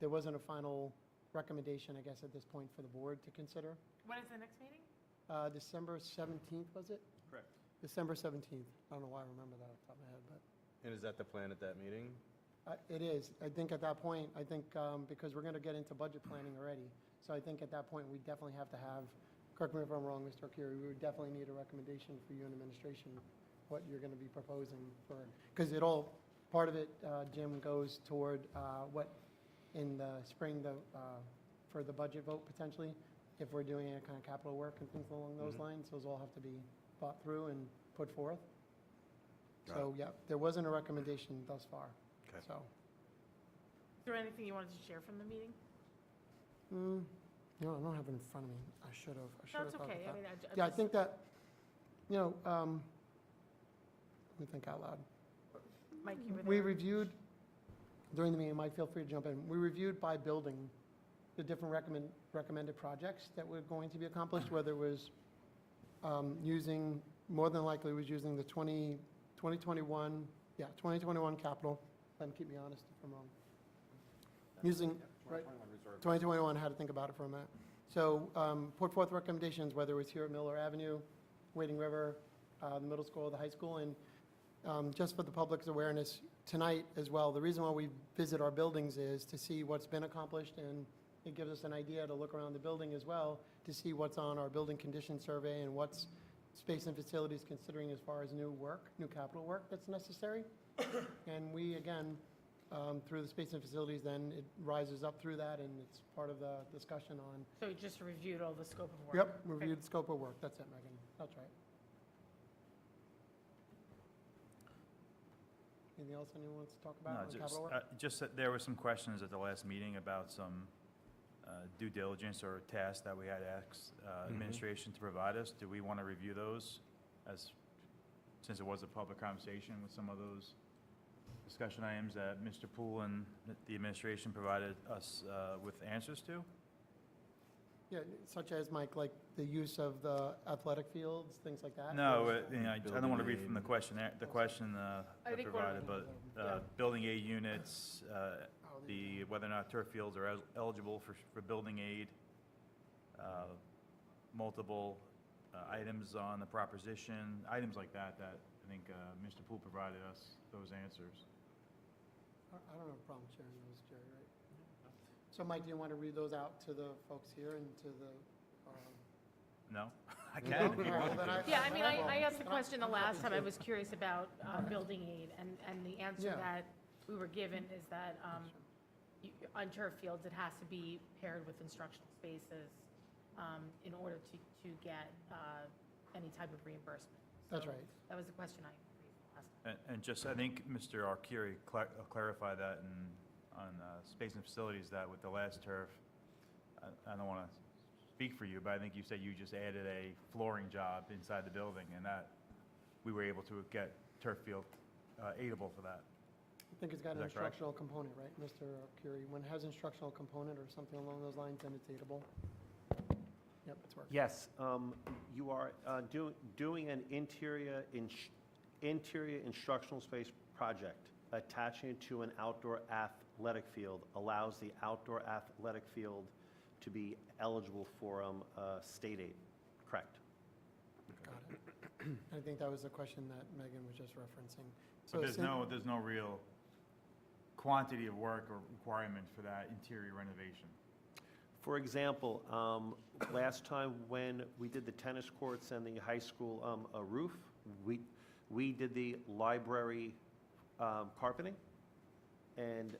there wasn't a final recommendation, I guess, at this point for the board to consider. When is the next meeting? December 17th, was it? Correct. December 17th. I don't know why I remember that off the top of my head, but And is that the plan at that meeting? it is. I think at that point, because we're going to get into budget planning already, so I think at that point, we definitely have to have, correct me if I'm wrong, Mr. Arcuri, we would definitely need a recommendation for you and administration, what you're going to be proposing for, because part of it, Jim, goes toward what in the spring, for the budget vote potentially, if we're doing any kind of capital work and things along those lines, those all have to be thought through and put forth. So, yeah, there wasn't a recommendation thus far, Okay. so. Is there anything you wanted to share from the meeting? I don't have it in front of me. I should have. No, it's okay. I mean, Yeah, I think that, let me think out loud. Mike, you were there. We reviewed, during the meeting, Mike, feel free to jump in. We reviewed by building the different recommended projects that were going to be accomplished, whether it was more than likely it was using the 2021 capital. And keep me honest if I'm wrong. Right, 2021, had to think about it for a minute. So put forth recommendations, whether it was here at Miller Avenue, Wading River, the middle school, the high school, and just for the public's awareness, tonight as well, the reason why we visit our buildings is to see what's been accomplished, and it gives us an idea to look around the building as well, to see what's on our building condition survey and what's space and facilities considering as far as new capital work that's necessary. And we, again, through the space and facilities, then it rises up through that, and it's part of the discussion on. So you just reviewed all the scope of work? Yep, reviewed the scope of work. That's it, Megan. That's right. Anything else anyone wants to talk about on capital work? Just that there were some questions at the last meeting about some due diligence or tasks that we had asked administration to provide us. Do we want to review those since it was a public conversation with some of those discussion items that Mr. Poole and the administration provided us with answers to? Yeah, such as, Mike, like the use of the athletic fields, things like that? No, I don't want to read from the question that provided, but building aid units, whether or not turf fields are eligible for building aid, multiple items on the proposition, items like that I think Mr. Poole provided us those answers. I don't have a problem sharing those, Jerry, right? So, Mike, do you want to read those out to the folks here and to the? No, I can if you want. Yeah, I mean, I asked the question the last time. I was curious about building aid, and the answer Yeah. that we were given is that on turf fields, it has to be paired with instructional spaces in order to get any type of reimbursement. That's So right. That was the question I raised last time. And just, I think Mr. Arcuri clarified that on space and facilities, that with the last turf, I don't want to speak for you, but I think you said you just added a flooring job inside the building, and that we were able to get turf field aidable for that. I think it's got an Is that correct? instructional component, right, Mr. Curie? When it has instructional component or something along those lines, then it's aidable. Yep, it's working. Yes, you are doing an interior instructional space project. Attaching it to an outdoor athletic field allows the outdoor athletic field to be eligible for state aid, correct? Got it. I think that was the question that Megan was just referencing. So But there's sin- there's no real quantity of work or requirement for that interior renovation. For example, last time when we did the tennis courts and the high school roof, we did the library carpeting, and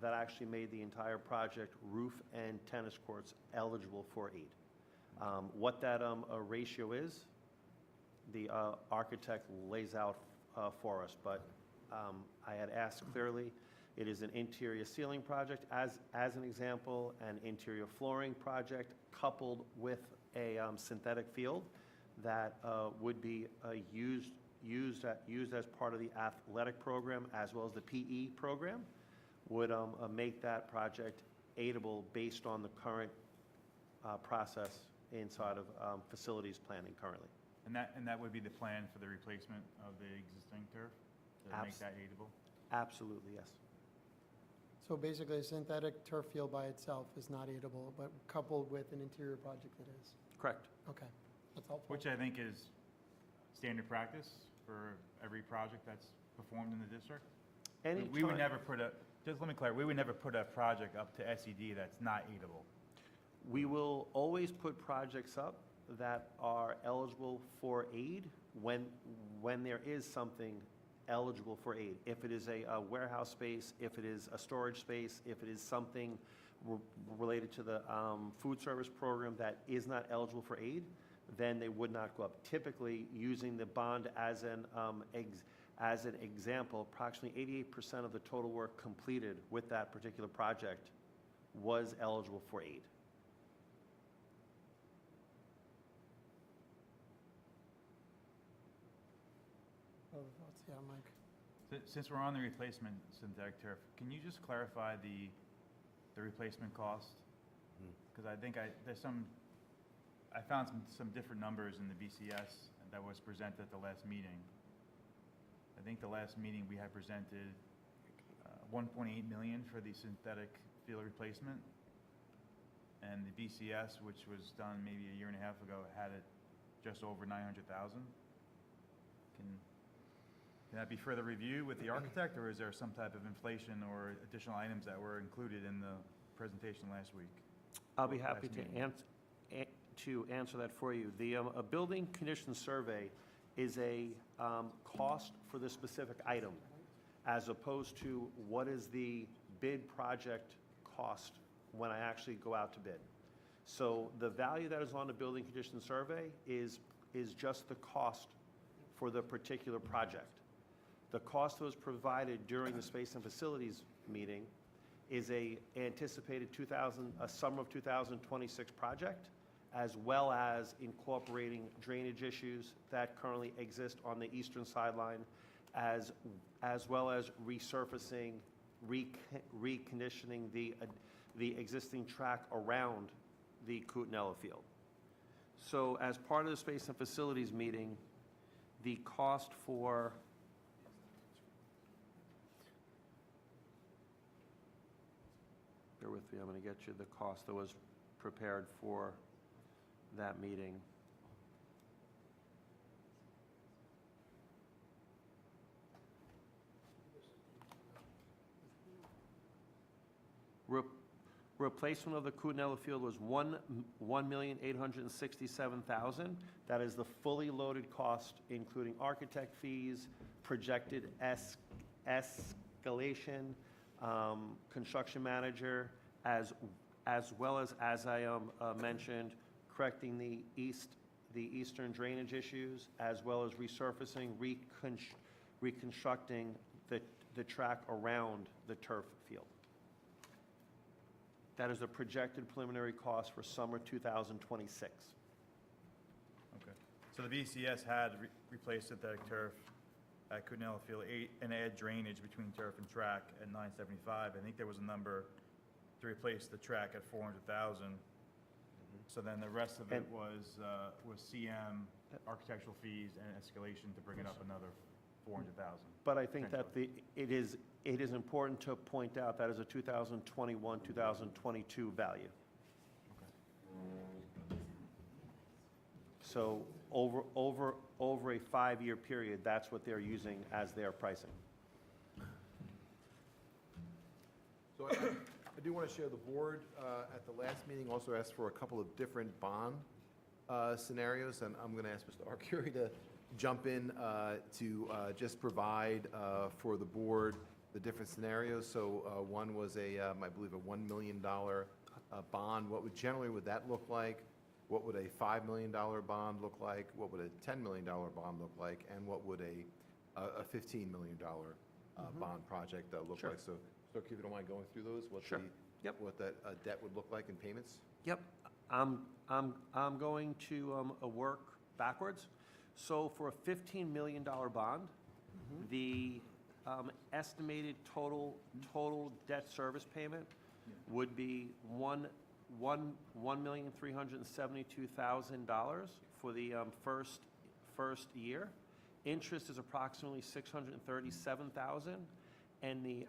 that actually made the entire project, roof and tennis courts, eligible for aid. What that ratio is, the architect lays out for us, but I had asked clearly, it is an interior ceiling project, as an example, an interior flooring project coupled with a synthetic field that would be used as part of the athletic program as well as the PE program, would make that project aidable based on the current process inside of facilities planning currently. And that would be the plan for the replacement of the existing turf, to make that aidable? Absolutely, yes. So basically, a synthetic turf field by itself is not aidable, but coupled with an interior project it is. Correct. Okay, that's helpful. Which I think is standard practice for every project that's performed in the district. We would never put just let me clarify, we would never put a project up to SED that's not aidable. We will always put projects up that are eligible for aid when there is something eligible for aid. If it is a warehouse space, if it is a storage space, if it is something related to the food service program that is not eligible for aid, then they would not go up. Typically, using the bond as an example, approximately 88% of the total work completed with that particular project was eligible for aid. Other thoughts? Yeah, Mike. Since we're on the replacement synthetic turf, can you just clarify the replacement cost? Because I think I found some different numbers in the BCS that was presented at the last meeting. I think the last meeting we had presented 1.8 million for the synthetic field replacement, and the BCS, which was done maybe a year and a half ago, had it just over 900,000. Can that be further reviewed with the architect, or is there some type of inflation or additional items that were included in the presentation last week? I'll be happy Last to answer that for you. A building condition survey is a cost for the specific item, as opposed to what is the bid project cost when I actually go out to bid. So the value that is on the building condition survey is just the cost for the particular project. The cost that was provided during the Space and Facilities meeting is a anticipated summer of 2026 project, as well as incorporating drainage issues that currently exist on the eastern sideline, as well as resurfacing, reconditioning the existing track around the Kootenella field. So as part of the Space and Facilities meeting, the cost for bear with me, I'm going to get you the cost that was prepared for that meeting. Replacement of the Kootenella field was $1,867,000. That is the fully loaded cost, including architect fees, projected escalation, construction manager, as well as I mentioned, correcting the eastern drainage issues, as well as resurfacing, reconstructing the track around the turf field. That is a projected preliminary cost for summer 2026. Okay. So the BCS had replaced synthetic turf at Kootenella Field and add drainage between turf and track at 975. I think there was a number to replace the track at 400,000. So then the rest of it was CM, architectural fees, and escalation to bring it up another 400,000. But I think that it is important to point out that is a 2021, 2022 value. Okay. So over a 5-year period, that's what they're using as their pricing. So I do want to share the board at the last meeting also asked for a couple of different bond scenarios, and I'm going to ask Mr. Arcuri to jump in to just provide for the board the different scenarios. So one was I believe, a $1 million bond. What would that look like? What would a $5 million bond look like? What would a $10 million bond look like? And what would a $15 million bond project look Sure. like? So, Mr. Arcuri, if you don't mind going through those, Sure. Yep. what that debt would look like in payments? Yep, I'm going to work backwards. So for a $15 million bond, the estimated total debt service payment would be $1,372,000 for the first year. Interest is approximately $637,000, and the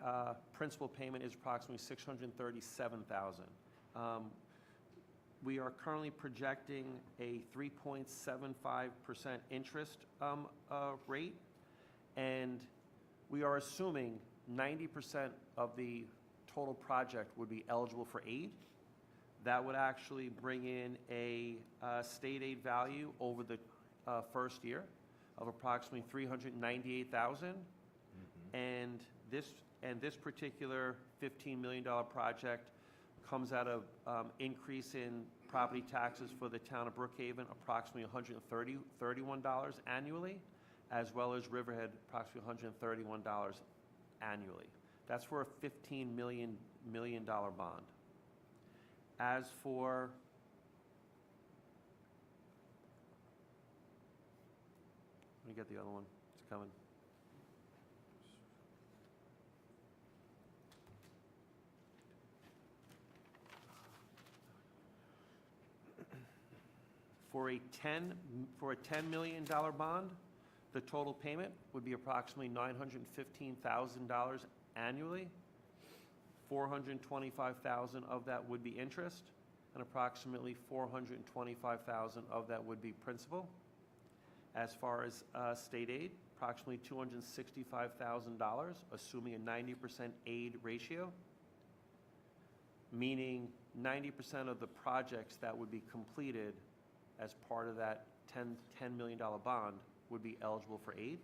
principal payment is approximately $637,000. We are currently projecting a 3.75% interest rate, and we are assuming 90% of the total project would be eligible for aid. That would actually bring in a state aid value over the first year of approximately $398,000. And this particular $15 million project comes out of increase in property taxes for the town of Brookhaven, approximately $131 annually, as well as Riverhead, approximately $131 annually. That's for a $15 million bond. As for let me get the other one. It's coming. For a $10 million bond, the total payment would be approximately $915,000 annually. $425,000 of that would be interest, and approximately $425,000 of that would be principal. As far as state aid, approximately $265,000, assuming a 90% aid ratio, meaning 90% of the projects that would be completed as part of that $10 million bond would be eligible for aid.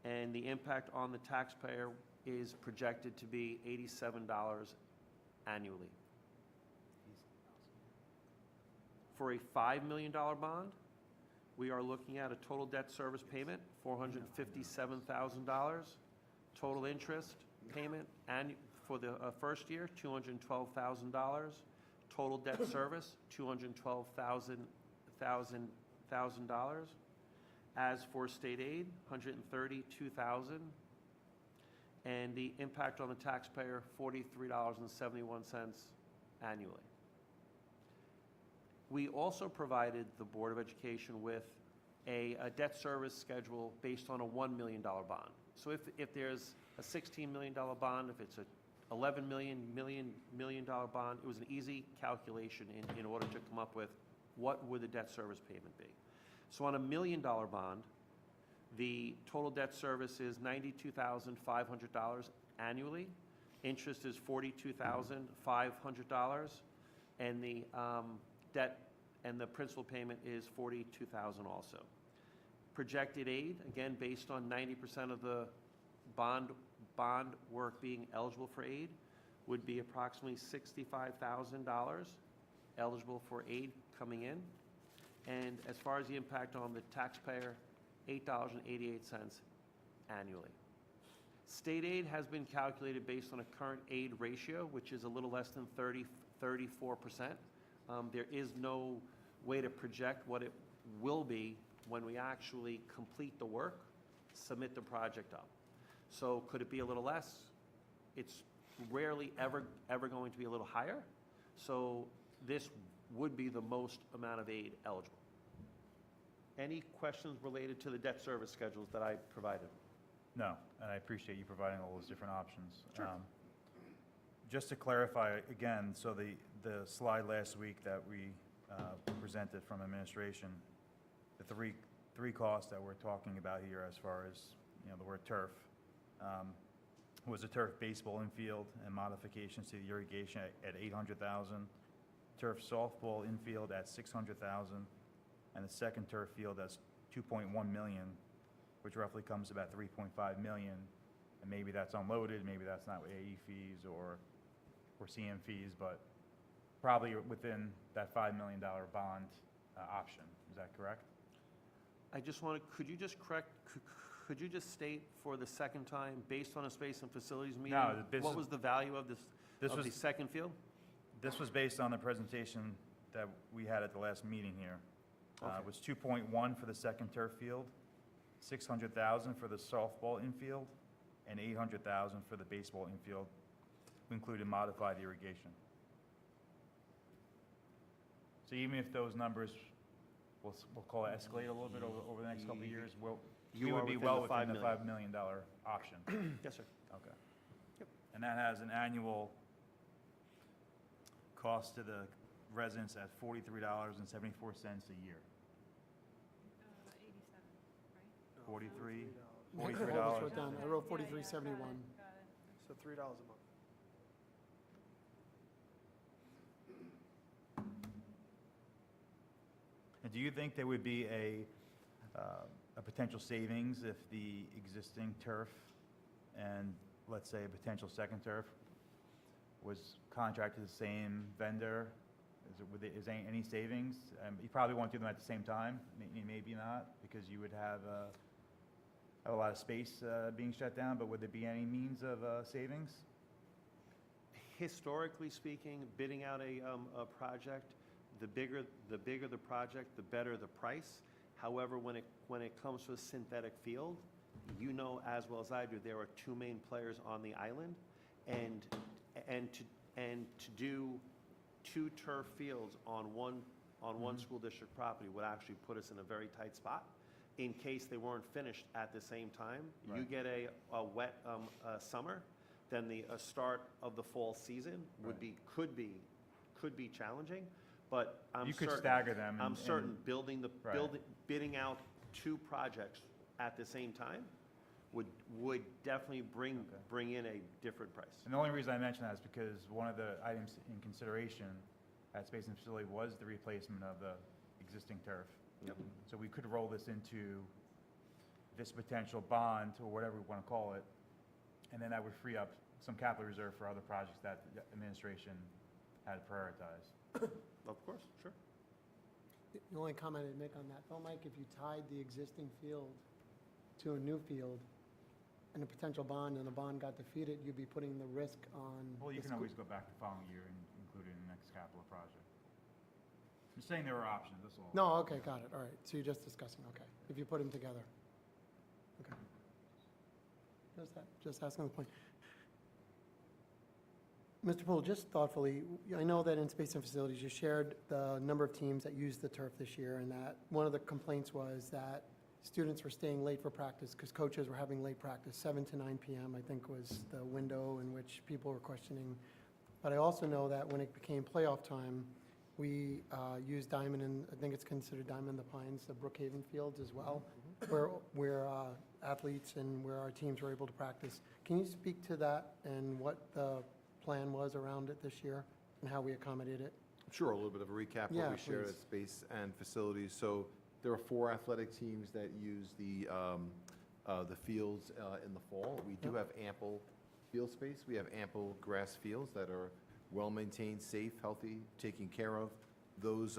And the impact on the taxpayer is projected to be $87 annually. For a $5 million bond, we are looking at a total debt service payment, $457,000. Total interest payment for the first year, $212,000. Total debt service, $212,000. As for state aid, $132,000. And the impact on the taxpayer, $43.71 annually. We also provided the Board of Education with a debt service schedule based on a $1 million bond. So if there's a $16 million bond, if it's a $11 million bond, it was an easy calculation in order to come up with what would the debt service payment be. So on a $1 million bond, the total debt service is $92,500 annually. Interest is $42,500, and the debt and the principal payment is $42,000 also. Projected aid, again, based on 90% of the bond work being eligible for aid, would be approximately $65,000 eligible for aid coming in. And as far as the impact on the taxpayer, $8.88 annually. State aid has been calculated based on a current aid ratio, which is a little less than 34%. There is no way to project what it will be when we actually complete the work, submit the project up. So could it be a little less? It's rarely ever going to be a little higher. So this would be the most amount of aid eligible. Any questions related to the debt service schedules that I provided? No, and I appreciate you providing all those different options. Sure. Just to clarify again, so the slide last week that we presented from administration, the three costs that we're talking about here as far as, the word turf, was a turf baseball infield and modifications to the irrigation at $800,000, turf softball infield at $600,000, and the second turf field that's $2.1 million, which roughly comes to about $3.5 million. And maybe that's unloaded, maybe that's not AE fees or CM fees, but probably within that $5 million bond option. Is that correct? I just want to, could you just state for the second time, based on a space and facilities meeting? No, this what is- was the value of This of was the second field? This was based on the presentation that we had at the last meeting here. Okay. It was 2.1 for the second turf field, 600,000 for the softball infield, and 800,000 for the baseball infield, including modified irrigation. So even if those numbers, we'll call it escalate a little bit over the next couple of years, we You would are be within well the within the $5 $5 million option. Yes, sir. Okay. Yep. And that has an annual cost to the residents at $43.74 a year. 43, I just $43. wrote down, I wrote 4371. So $3 a month. And do you think there would be a potential savings if the existing turf and, let's say, a potential second turf was contracted to the same vendor? Is there any savings? You probably won't do them at the same time, maybe not, because you would have a lot of space being shut down, but would there be any means of savings? Historically speaking, bidding out a project, the bigger the project, the better the price. However, when it comes to a synthetic field, you know as well as I do, there are two main players on the island, and to do two turf fields on one school district property would actually put us in a very tight spot. In case they weren't finished at the same time, you Right. get a wet summer, then the start of the fall season could be challenging. But You could stagger them. I'm certain building Right. bidding out two projects at the same time would definitely bring in a different price. And the only reason I mention that is because one of the items in consideration at Space and Facility was the replacement of the existing turf. Yep. So we could roll this into this potential bond, or whatever we want to call it, and then that would free up some capital reserve for other projects that the administration had prioritized. Of course, sure. The only comment I'd make on that, though, Mike, if you tied the existing field to a new field and a potential bond, and the bond got defeated, you'd be putting the risk on. Well, you the can school- always go back the following year and include it in the next capital project. I'm saying there are options, that's all. No, okay, got it, all right, so you're just discussing, okay, if you put them together. Okay. Just asking the point. Mr. Poole, just thoughtfully, I know that in Space and Facilities, you shared the number of teams that used the turf this year, and that one of the complaints was that students were staying late for practice because coaches were having late practice, 7 to 9 p.m., I think was the window in which people were questioning. But I also know that when it became playoff time, we used Diamond, and I think it's considered Diamond the Pines, the Brookhaven fields as well, where athletes and where our teams were able to practice. Can you speak to that and what the plan was around it this year and how we accommodated it? Sure, a little bit of a recap of Yeah, what we shared please. at Space and Facilities. So there are 4 athletic teams that use the fields in the fall. We do have ample field space. We have ample grass fields that are well-maintained, safe, healthy, taken care of. Those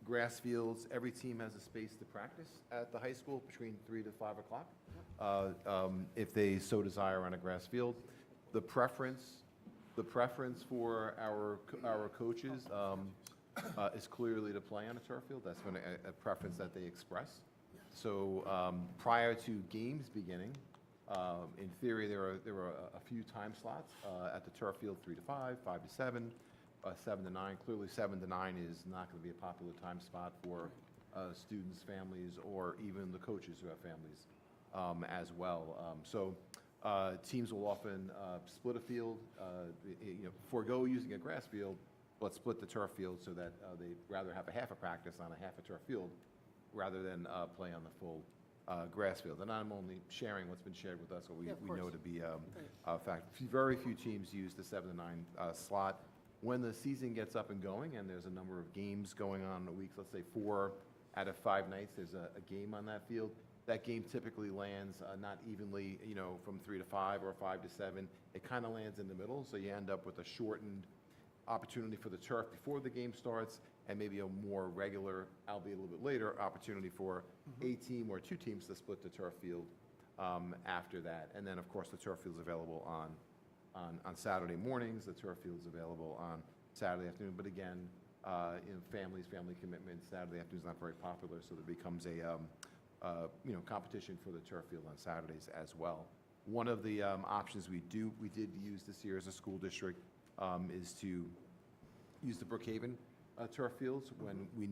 grass fields, every team has a space to practice at the high school between 3 to 5 o'clock, if they so desire on a grass field. The preference for our coaches is clearly to play on a turf field. That's been a preference that they express. So prior to games beginning, in theory, there were a few time slots at the turf field, 3 to 5, 5 to 7, 7 to 9. Clearly, 7 to 9 is not going to be a popular time spot for students, families, or even the coaches who have families as well. So teams will often split a field, forego using a grass field, but split the turf field so that they'd rather have a half a practice on a half a turf field rather than play on the full grass field. And I'm only sharing what's been shared with us, what we Yeah, of we know course. to be a fact. Very few teams use the 7 to 9 slot. When the season gets up and going, and there's a number of games going on in a week, let's say 4 out of 5 nights, there's a game on that field. That game typically lands not evenly, from 3 to 5 or 5 to 7. It kind of lands in the middle, so you end up with a shortened opportunity for the turf before the game starts, and maybe a more regular, albeit a little bit later, opportunity for a team or 2 teams to split the turf field after that. And then, of course, the turf field's available on Saturday mornings. The turf field's available on Saturday afternoon. But again, family commitments, Saturday afternoon's not very popular, so there becomes a competition for the turf field on Saturdays as well. One of the options we did use this year as a school district is to use the Brookhaven turf fields when we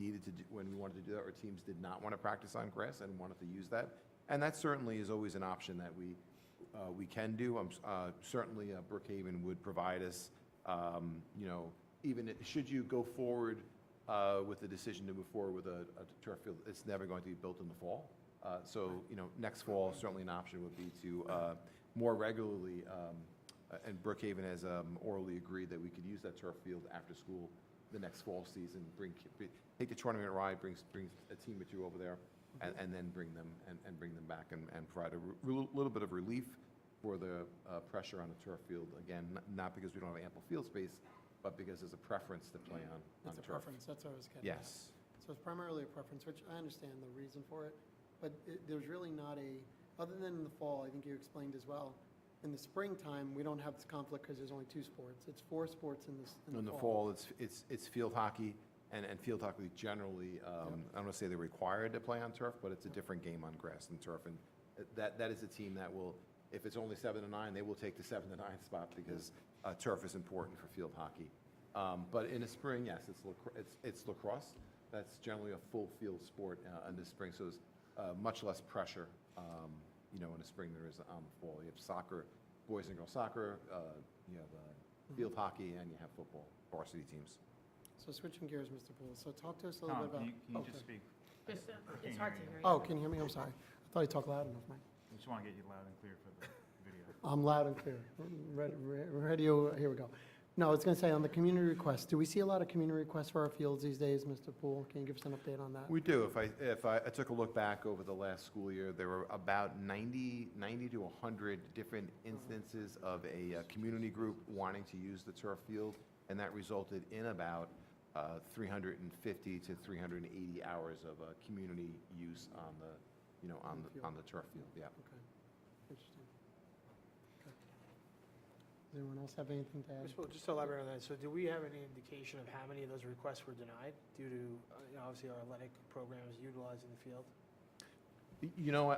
wanted to do that, or teams did not want to practice on grass and wanted to use that. And that certainly is always an option that we can do. Certainly Brookhaven would provide us, even should you go forward with the decision to move forward with a turf field, it's never going to be built in the fall. So, next fall, certainly an option would be to more regularly, and Brookhaven has orally agreed that we could use that turf field after school the next fall season, take the tournament ride, brings a team or 2 over there, and then bring them back and provide a little bit of relief for the pressure on the turf field. Again, not because we don't have ample field space, but because there's a preference to play on It's a turf. preference, that's what I was getting at. Yes. So it's primarily a preference, which I understand the reason for it, but there's really not other than in the fall, I think you explained as well, in the springtime, we don't have this conflict because there's only 2 sports. It's 4 sports in the fall. It's field hockey, and field hockey generally, I don't want to say they're required to play on turf, but it's a different game on grass than turf. And that is a team that will, if it's only 7 to 9, they will take the 7 to 9 spot because turf is important for field hockey. But in the spring, yes, it's lacrosse. That's generally a full field sport in the spring, so it's much less pressure, in the spring there is on the fall. You have soccer, boys and girls soccer, you have field hockey, and you have football, varsity teams. So switching gears, Mr. Poole, so talk to us a little Tom, bit about. can you just speak? It's hard to hear you. Oh, can you hear me? I'm sorry. I thought you talked loud enough, Mike. I just want to get you loud and clear for the video. I'm loud and clear. Radio, here we go. No, I was going to say, on the community requests, do we see a lot of community requests for our fields these days, Mr. Poole? Can you give us an update on that? We do. If I took a look back over the last school year, there were about 90 to 100 different instances of a community group wanting to use the turf field, and that resulted in about 350 to 380 hours of community use on the turf field. Yeah. Okay, interesting. Okay. Does anyone else have anything to add? Just to elaborate on that, so do we have any indication of how many of those requests were denied due to, obviously, our athletic programs utilizing the field?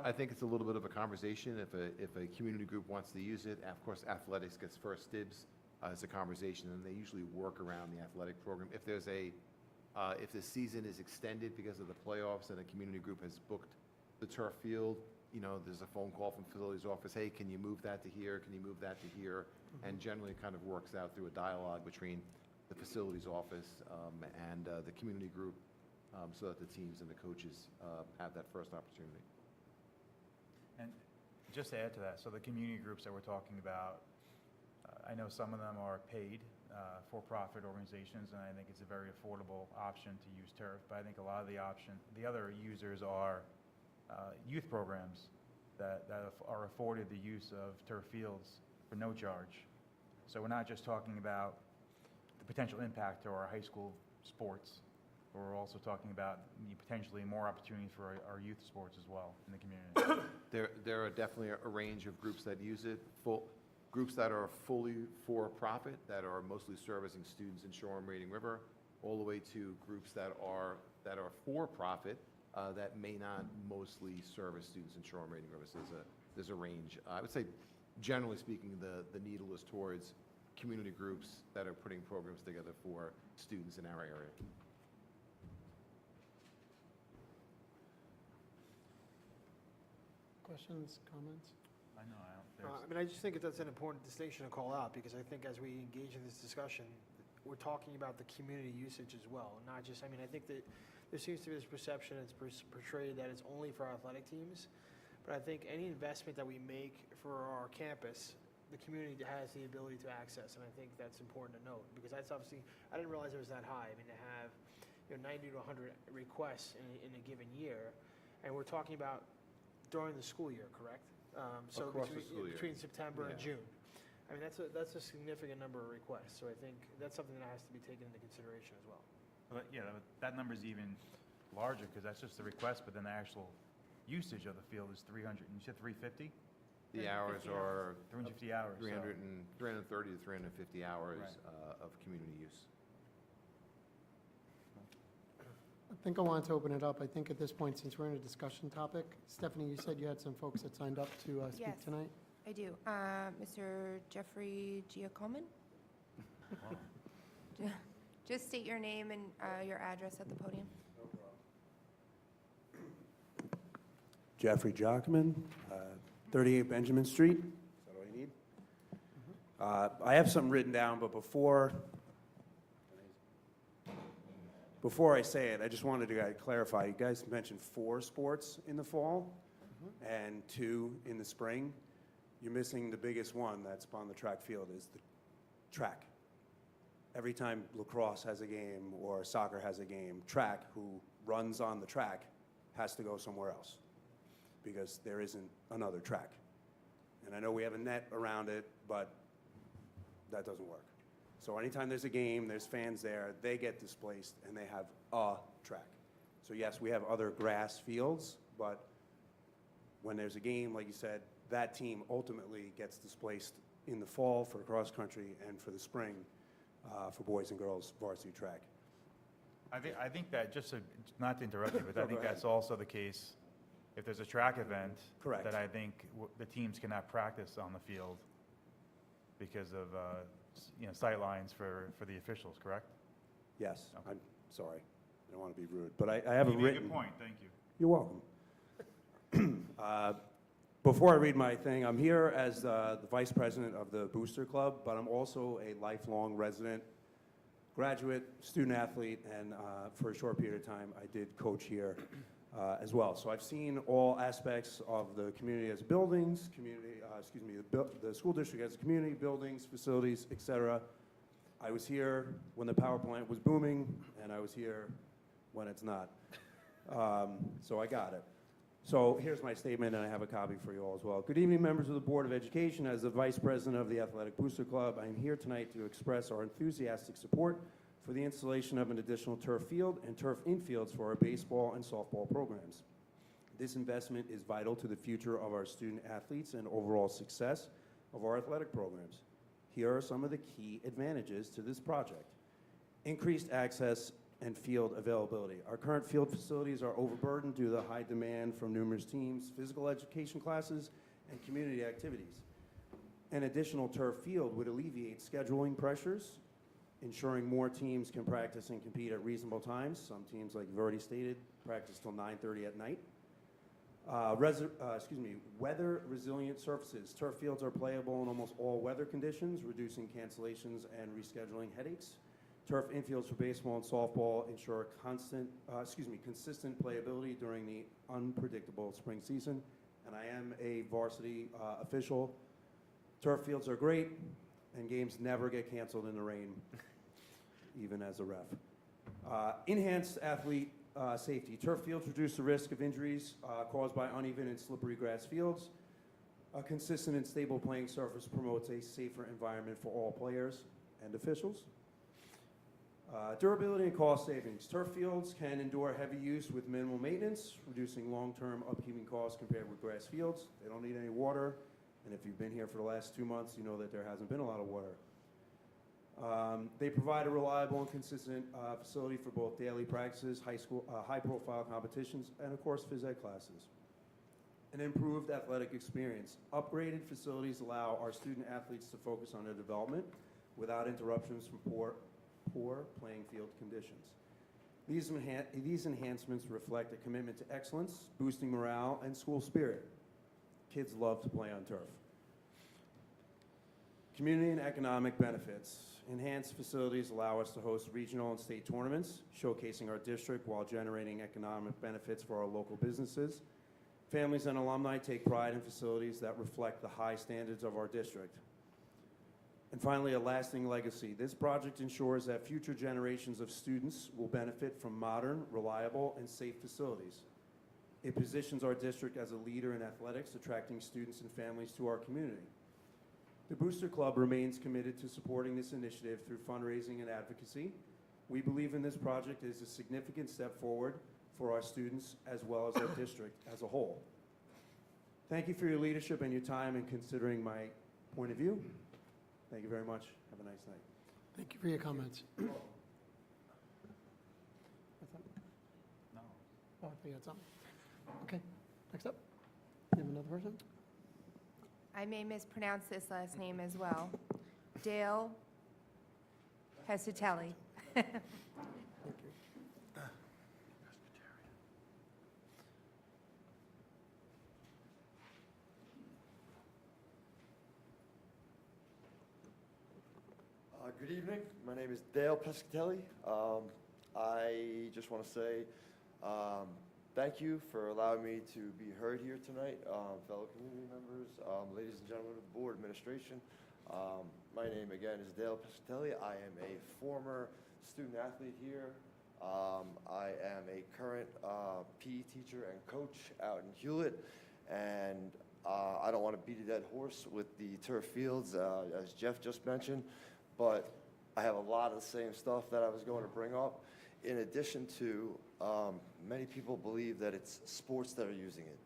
I think it's a little bit of a conversation. If a community group wants to use it, of course, athletics gets first dibs. It's a conversation, and they usually work around the athletic program. If the season is extended because of the playoffs and a community group has booked the turf field, there's a phone call from facilities office, hey, can you move that to here? Can you move that to here? And generally it kind of works out through a dialogue between the facilities office and the community group so that the teams and the coaches have that first opportunity. And just to add to that, so the community groups that we're talking about, I know some of them are paid for-profit organizations, and I think it's a very affordable option to use turf. But I think a lot of the other users are youth programs that are afforded the use of turf fields for no charge. So we're not just talking about the potential impact to our high school sports, but we're also talking about potentially more opportunities for our youth sports as well in the community. There are definitely a range of groups that use it, groups that are fully for-profit, that are mostly servicing students in Shoreham-Wading River, all the way to groups that are for-profit, that may not mostly service students in Shoreham-Wading River. So there's a range. I would say, generally speaking, the needle is towards community groups that are putting programs together for students in our area. Questions, comments? I know, I just think that's an important distinction to call out, because I think as we engage in this discussion, we're talking about the community usage as well, not just, I think that there seems to be this perception, it's portrayed that it's only for athletic teams. But I think any investment that we make for our campus, the community has the ability to access, and I think that's important to note, because that's obviously, I didn't realize it was that high. I mean, to have, 90 to 100 requests in a given year, and we're talking about during the school year, correct? So Across the school year. between September and Yeah. June. I mean, that's a significant number of requests, so I think that's something that has to be taken into consideration as well. But, yeah, that number's even larger, because that's just the request, but then the actual usage of the field is 300, and you said 350? The hours are 350 hours. so- 330 to 350 hours Right. of community use. I think I wanted to open it up. I think at this point, since we're in a discussion topic, Stephanie, you said you had some folks that signed up to speak Yes. tonight. I do. Mr. Jeffrey Giacomin? Just state your name and your address at the podium. Jeffrey Jockman, 38 Benjamin Street. Is that all you need? I have something written down, but before I say it, I just wanted to clarify. You guys mentioned 4 sports in the fall and 2 in the spring. You're missing the biggest one that's on the track field is the track. Every time lacrosse has a game or soccer has a game, track, who runs on the track, has to go somewhere else because there isn't another track. And I know we have a net around it, but that doesn't work. So anytime there's a game, there's fans there, they get displaced and they have a track. So yes, we have other grass fields, but when there's a game, like you said, that team ultimately gets displaced in the fall for cross country and for the spring for boys and girls varsity track. I think that, just not to interrupt you, but I No, think go ahead. that's also the case if there's a track event. Correct. That I think the teams cannot practice on the field because of, sight lines for the officials, correct? Yes, Okay. I'm sorry. I don't want to be rude, but I have it You made a written. good point, thank you. You're welcome. Before I read my thing, I'm here as the vice president of the Booster Club, but I'm also a lifelong resident, graduate, student athlete, and for a short period of time, I did coach here as well. So I've seen all aspects of the community as buildings, the school district as a community, buildings, facilities, et cetera. I was here when the power plant was booming, and I was here when it's not. So I got it. So here's my statement, and I have a copy for you all as well. Good evening, members of the Board of Education. As the Vice President of the Athletic Booster Club, I am here tonight to express our enthusiastic support for the installation of an additional turf field and turf infields for our baseball and softball programs. This investment is vital to the future of our student athletes and overall success of our athletic programs. Here are some of the key advantages to this project. Increased access and field availability. Our current field facilities are overburdened due to the high demand from numerous teams, physical education classes, and community activities. An additional turf field would alleviate scheduling pressures, ensuring more teams can practice and compete at reasonable times. Some teams, like you've already stated, practice till 9:30 at night. Weather-resilient surfaces. Turf fields are playable in almost all weather conditions, reducing cancellations and rescheduling headaches. Turf infields for baseball and softball ensure consistent playability during the unpredictable spring season. And I am a varsity official. Turf fields are great, and games never get canceled in the rain, even as a ref. Enhanced athlete safety. Turf fields reduce the risk of injuries caused by uneven and slippery grass fields. A consistent and stable playing surface promotes a safer environment for all players and officials. Durability and cost savings. Turf fields can endure heavy use with minimal maintenance, reducing long-term upkeeping costs compared with grass fields. They don't need any water, and if you've been here for the last 2 months, you know that there hasn't been a lot of water. They provide a reliable and consistent facility for both daily practices, high-profile competitions, and of course, phys ed classes. An improved athletic experience. Upgraded facilities allow our student athletes to focus on their development without interruptions from poor playing field conditions. These enhancements reflect a commitment to excellence, boosting morale, and school spirit. Kids love to play on turf. Community and economic benefits. Enhanced facilities allow us to host regional and state tournaments, showcasing our district while generating economic benefits for our local businesses. Families and alumni take pride in facilities that reflect the high standards of our district. And finally, a lasting legacy. This project ensures that future generations of students will benefit from modern, reliable, and safe facilities. It positions our district as a leader in athletics, attracting students and families to our community. The Booster Club remains committed to supporting this initiative through fundraising and advocacy. We believe in this project as a significant step forward for our students as well as our district as a whole. Thank you for your leadership and your time in considering my point of view. Thank you very much. Have a nice night. Thank you for your comments. No. Oh, I think you had something. Okay, next up. You have another person? I may mispronounce this last name as well. Dale Pescatelli. Good evening. My name is Dale Pescatelli. I just want to say thank you for allowing me to be heard here tonight, fellow community members, ladies and gentlemen of the board, administration. My name again is Dale Pescatelli. I am a former student athlete here. I am a current PE teacher and coach out in Hewlett, and I don't want to beat a dead horse with the turf fields, as Jeff just mentioned, but I have a lot of the same stuff that I was going to bring up. In addition to, many people believe that it's sports that are using it.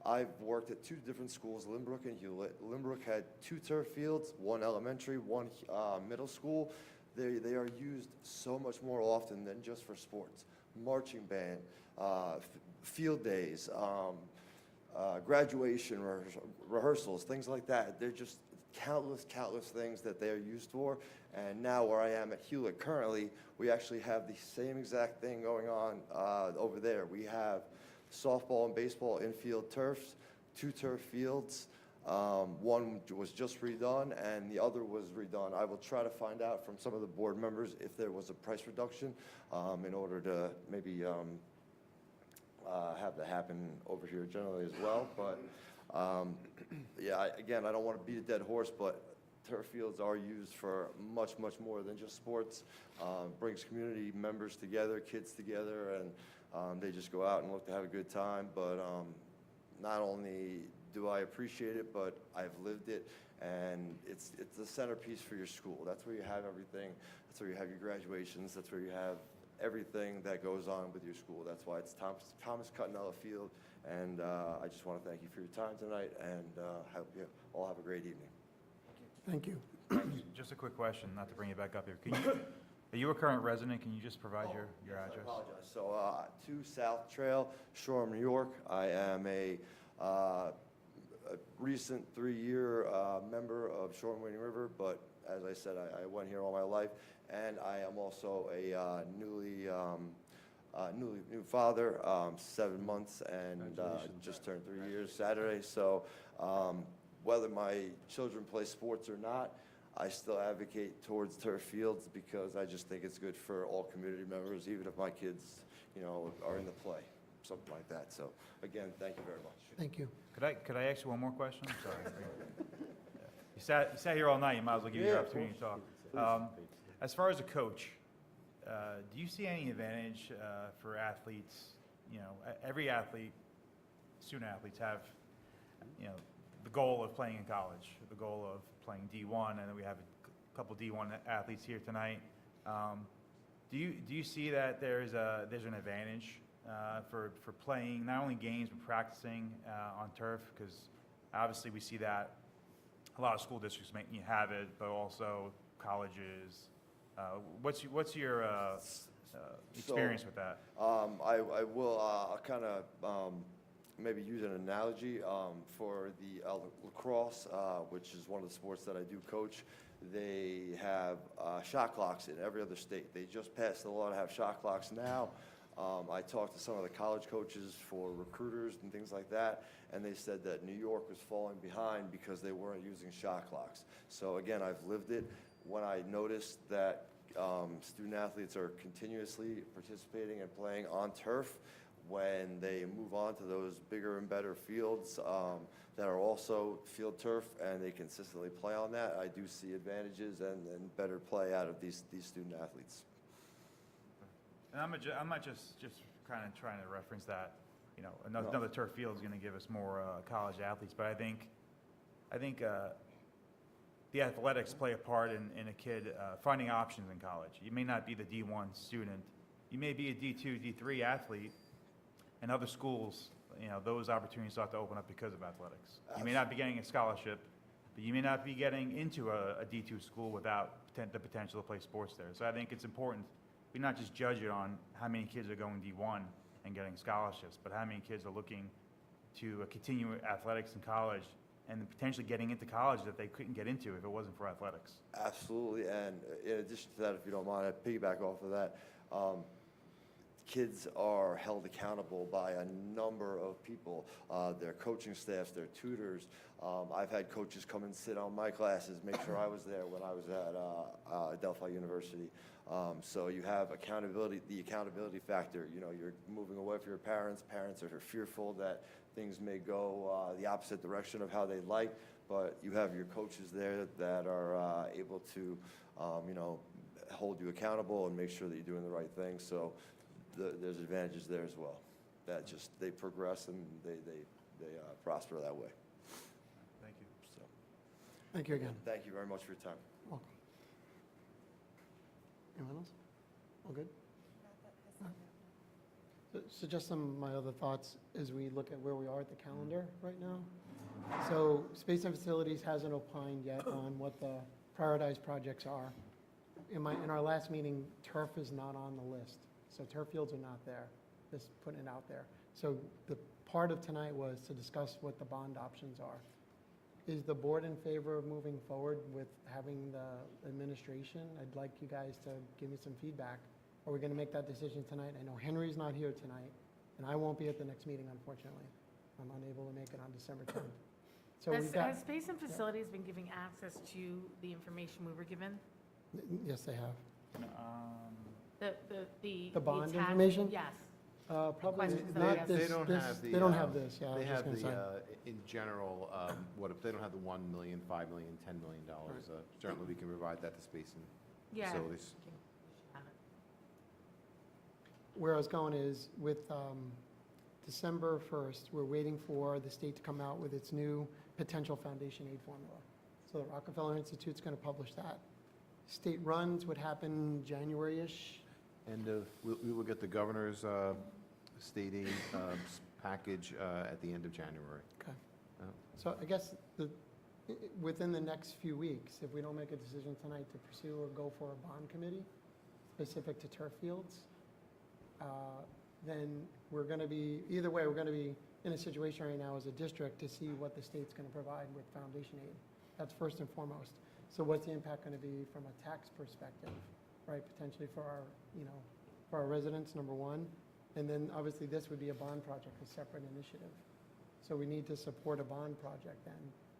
I've worked at two different schools, Lynbrook and Hewlett. Lynbrook had 2 turf fields, 1 elementary, 1 middle school. They are used so much more often than just for sports. Marching band, field days, graduation rehearsals, things like that. They're just countless things that they are used for. And now where I am at Hewlett currently, we actually have the same exact thing going on over there. We have softball and baseball infield turfs, 2 turf fields. One was just redone and the other was redone. I will try to find out from some of the board members if there was a price reduction in order to maybe have that happen over here generally as well. But yeah, again, I don't want to beat a dead horse, but turf fields are used for much more than just sports. Brings community members together, kids together, and they just go out and look to have a good time. But not only do I appreciate it, but I've lived it, and it's the centerpiece for your school. That's where you have everything. That's where you have your graduations. That's where you have everything that goes on with your school. That's why it's Thomas Cuttinella Field, and I just want to thank you for your time tonight, and hope you all have a great evening. Thank you. Just a quick question, not to bring you back up here. Are you a current resident? Can you just provide your address? I apologize. So 2 South Trail, Shoreham, New York. I am a recent 3-year member of Shoreham-Wading River, but as I said, I went here all my life, and I am also a new father, 7 months, and just turned 3 years Saturday. So whether my children play sports or not, I still advocate towards turf fields because I just think it's good for all community members, even if my kids, are in the play, something like that. So again, thank you very much. Thank you. Could I ask you one more question? I'm sorry. You sat here all night, you might as well give you your opportunity to talk. As far as a coach, do you see any advantage for athletes? Every athlete, student athletes have, the goal of playing in college, the goal of playing D1, and then we have a couple D1 athletes here tonight. Do you see that there's an advantage for playing not only games but practicing on turf? Because obviously we see that a lot of school districts making you have it, but also colleges. What's your experience with that? I will kind of maybe use an analogy for the lacrosse, which is one of the sports that I do coach. They have shot clocks in every other state. They just passed the law to have shot clocks now. I talked to some of the college coaches for recruiters and things like that, and they said that New York was falling behind because they weren't using shot clocks. So again, I've lived it. When I noticed that student athletes are continuously participating and playing on turf, when they move on to those bigger and better fields that are also field turf and they consistently play on that, I do see advantages and better play out of these student athletes. And I'm not just kind of trying to reference that, you know, another turf field is going to give us more college athletes, but I think the athletics play a part in a kid finding options in college. You may not be the D1 student. You may be a D2, D3 athlete, and other schools, you know, those opportunities start to open up because of athletics. You may not be getting a scholarship, but you may not be getting into a D2 school without the potential to play sports there. So I think it's important we not just judge it on how many kids are going D1 and getting scholarships, but how many kids are looking to continue athletics in college and potentially getting into college that they couldn't get into if it wasn't for athletics. Absolutely, and in addition to that, if you don't mind, I piggyback off of that. Kids are held accountable by a number of people, their coaching staffs, their tutors. I've had coaches come and sit on my classes, make sure I was there when I was at Delphi University. So you have accountability, the accountability factor. You know, you're moving away from your parents. Parents are fearful that things may go the opposite direction of how they like, but you have your coaches there that are able to, you know, hold you accountable and make sure that you're doing the right thing. So there's advantages there as well. That just, they progress and they prosper that way. Thank you. So, Thank you again. thank you very much for your time. Welcome. Anyone else? All good? So just some of my other thoughts as we look at where we are at the calendar right now. So Space and Facilities hasn't opined yet on what the prioritized projects are. In our last meeting, turf is not on the list. So turf fields are not there, just putting it out there. So the part of tonight was to discuss what the bond options are. Is the board in favor of moving forward with having the administration? I'd like you guys to give me some feedback. Are we going to make that decision tonight? I know Henry's not here tonight, and I won't be at the next meeting, unfortunately. I'm unable to make it on December 10th. So we've got, Has Space and Facilities been giving access to the information we were given? yes, they have. The bond attached- information? Yes. Probably questions that I not asked. this. They don't have the. They don't have this, yeah. I They was have just the, gonna say. in general, what if they don't have the $1 million, $5 million, $10 million? Certainly, we can provide that to Space and Yeah. Facilities. Where I was going is with December 1st, we're waiting for the state to come out with its new potential foundation aid formula. So the Rockefeller Institute's going to publish that. State runs would happen January-ish. We will get the governor's state aid package at the end of January. Okay. Yeah. So I guess within the next few weeks, if we don't make a decision tonight to pursue or go for a bond committee specific to turf fields, then we're going to be, either way, we're going to be in a situation right now as a district to see what the state's going to provide with foundation aid. That's first and foremost. So what's the impact going to be from a tax perspective, right? Potentially for our, for our residents, number one. And then obviously this would be a bond project, a separate initiative. So we need to support a bond project then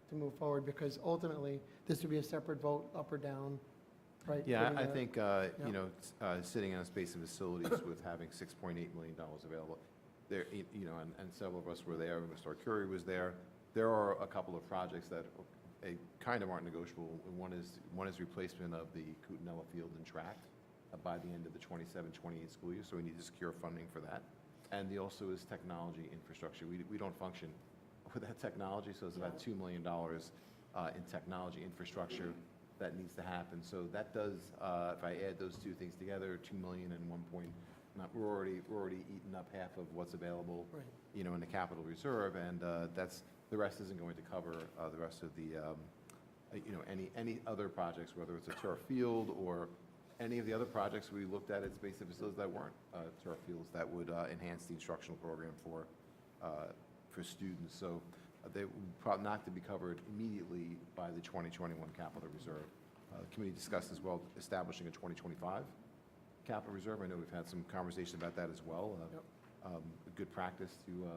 to move forward, because ultimately this would be a separate vote up or down, right? Yeah, I Putting think, sitting on Space and Facilities with having $6.8 million available, there, and several of us were there, Mr. Curry was there. There are a couple of projects that kind of aren't negotiable. One is replacement of the Kootenella Field and track by the end of the 27-28 school year, so we need to secure funding for that. And also is technology infrastructure. We don't function with that technology, so it's about $2 million in technology infrastructure that needs to happen. So that does, if I add those two things together, $2 million and 1 point, we're already eaten up half of what's available, Right. In the capital reserve, and the rest isn't going to cover the rest of the, any other projects, whether it's a turf field or any of the other projects we looked at Space and Facilities that weren't turf fields that would enhance the instructional program for students. So they would probably not to be covered immediately by the 2021 capital reserve. The committee discussed as well establishing a 2025 capital reserve. I know we've had some conversation about that as well. A good practice to,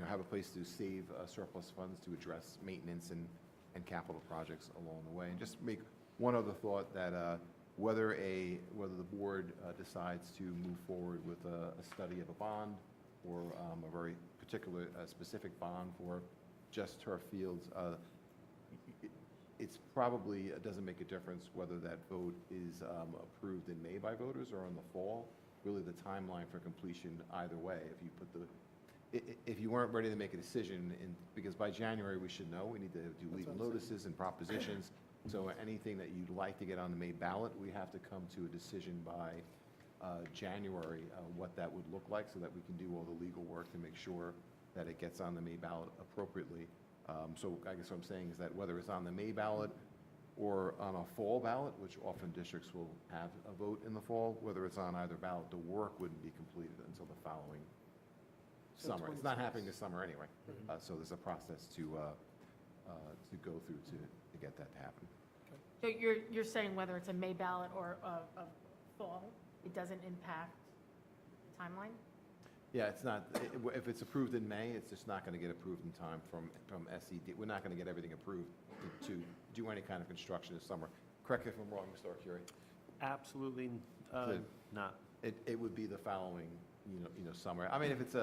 have a place to save surplus funds to address maintenance and capital projects along the way. And just make one other thought that whether the board decides to move forward with a study of a bond or a very particular specific bond for just turf fields, it's probably, it doesn't make a difference whether that vote is approved in May by voters or in the fall. Really the timeline for completion either way. If you weren't ready to make a decision, because by January we should know, we need to do legal notices and propositions. So anything that you'd like to get on the May ballot, we have to come to a decision by January, what that would look like, so that we can do all the legal work to make sure that it gets on the May ballot appropriately. So I guess what I'm saying is that whether it's on the May ballot or on a fall ballot, which often districts will have a vote in the fall, whether it's on either ballot, the work wouldn't be completed until the following summer. It's not happening this summer anyway. So there's a process to go through to get that to happen. So you're saying whether it's a May ballot or a fall, it doesn't impact the timeline? Yeah, it's not, if it's approved in May, it's just not going to get approved in time from SED. We're not going to get everything approved to do any kind of construction this summer. Correct me if I'm wrong, Mr. Arcuri. Absolutely not. It would be the following, summer. I mean, if it's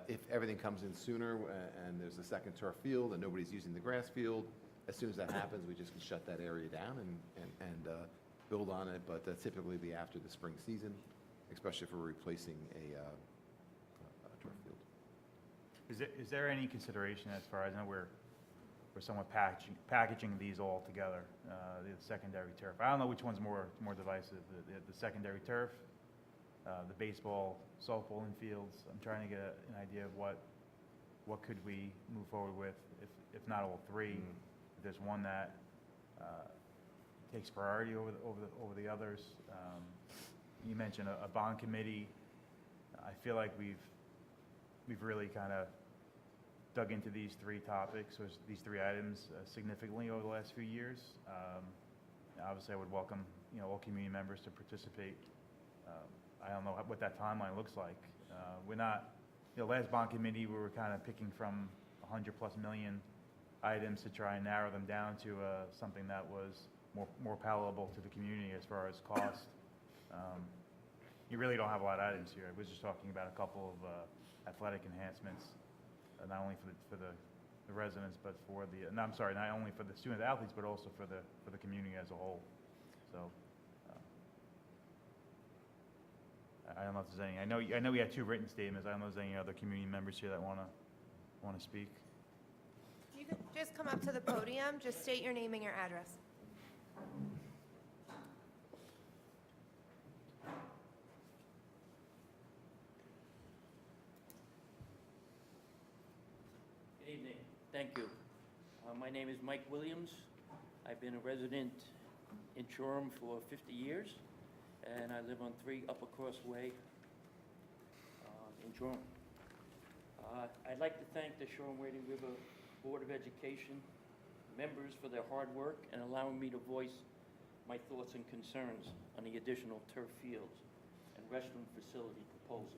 if everything comes in sooner and there's a second turf field and nobody's using the grass field, as soon as that happens, we just can shut that area down and build on it. But typically be after the spring season, especially if we're replacing a turf field. Is there any consideration, as far as I know, we're somewhat packaging these all together, the secondary turf? I don't know which one's more divisive, the secondary turf, the baseball, softball infields. I'm trying to get an idea of what could we move forward with, if not all three. If there's one that takes priority over the others. You mentioned a bond committee. I feel like we've really kind of dug into these three topics, or these three items significantly over the last few years. Obviously, I would welcome all community members to participate. I don't know what that timeline looks like. We're not, last bond committee, we were kind of picking from 100+ million items to try and narrow them down to something that was more palatable to the community as far as cost. You really don't have a lot of items here. I was just talking about a couple of athletic enhancements, not only for the residents, but for the, no, I'm sorry, not only for the student athletes, but also for the community as a whole. So I don't know if there's any. I know we had two written statements. I don't know if there's any other community members here that want to speak. You can just come up to the podium, just state your name and your address. Good evening. Thank you. My name is Mike Williams. I've been a resident in Shoreham for 50 years, and I live on 3 Upper Cross Way in Shoreham. I'd like to thank the Shoreham-Wading River Board of Education members for their hard work and allowing me to voice my thoughts and concerns on the additional turf fields and restroom facility proposal.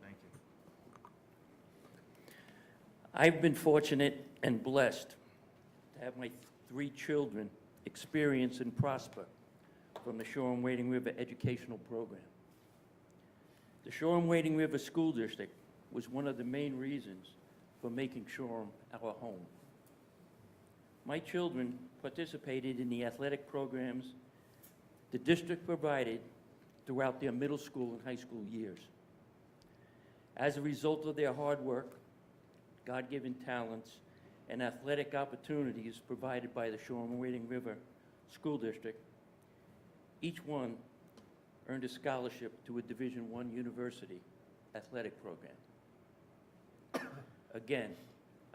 Thank you. I've been fortunate and blessed to have my 3 children experience and prosper from the Shoreham-Wading River educational program. The Shoreham-Wading River School District was one of the main reasons for making Shoreham our home. My children participated in the athletic programs the district provided throughout their middle school and high school years. As a result of their hard work, God-given talents, and athletic opportunities provided by the Shoreham-Wading River School District, each one earned a scholarship to a Division I university athletic program. Again,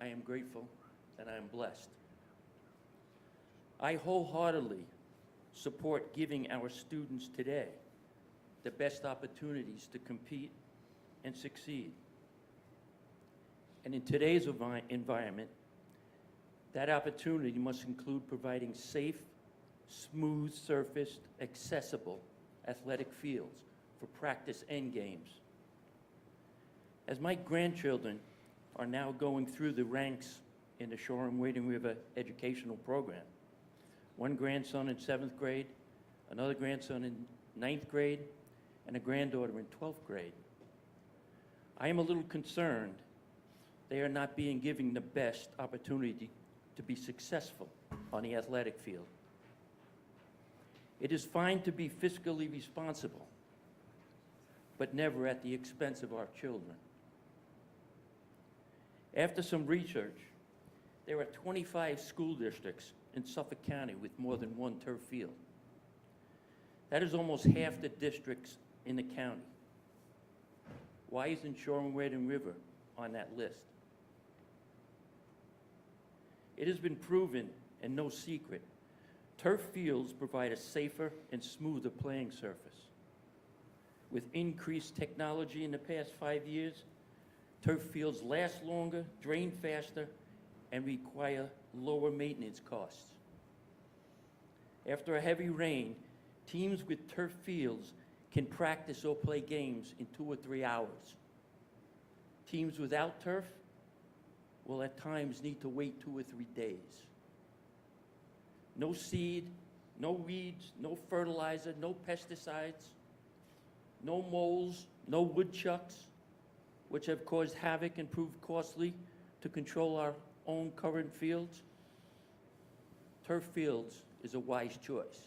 I am grateful and I am blessed. I wholeheartedly support giving our students today the best opportunities to compete and succeed. And in today's environment, that opportunity must include providing safe smooth-surfaced, accessible athletic fields for practice and games. As my grandchildren are now going through the ranks in the Shoreham-Wading River educational program, one grandson in 7th grade, another grandson in 9th grade, and a granddaughter in 12th grade, I am a little concerned they are not being given the best opportunity to be successful on the athletic field. It is fine to be fiscally responsible, but never at the expense of our children. After some research, there are 25 school districts in Suffolk County with more than one turf field. That is almost half the districts in the county. Why isn't Shoreham-Wading River on that list? It has been proven, and no secret, turf fields provide a safer and smoother playing surface. With increased technology in the past 5 years, turf fields last longer, drain faster, and require lower maintenance costs. After a heavy rain, teams with turf fields can practice or play games in 2 or 3 hours. Teams without turf will at times need to wait 2 or 3 days. No seed, no weeds, no fertilizer, no pesticides, no moles, no woodchucks, which have caused havoc and proved costly to control our own current fields. Turf fields is a wise choice.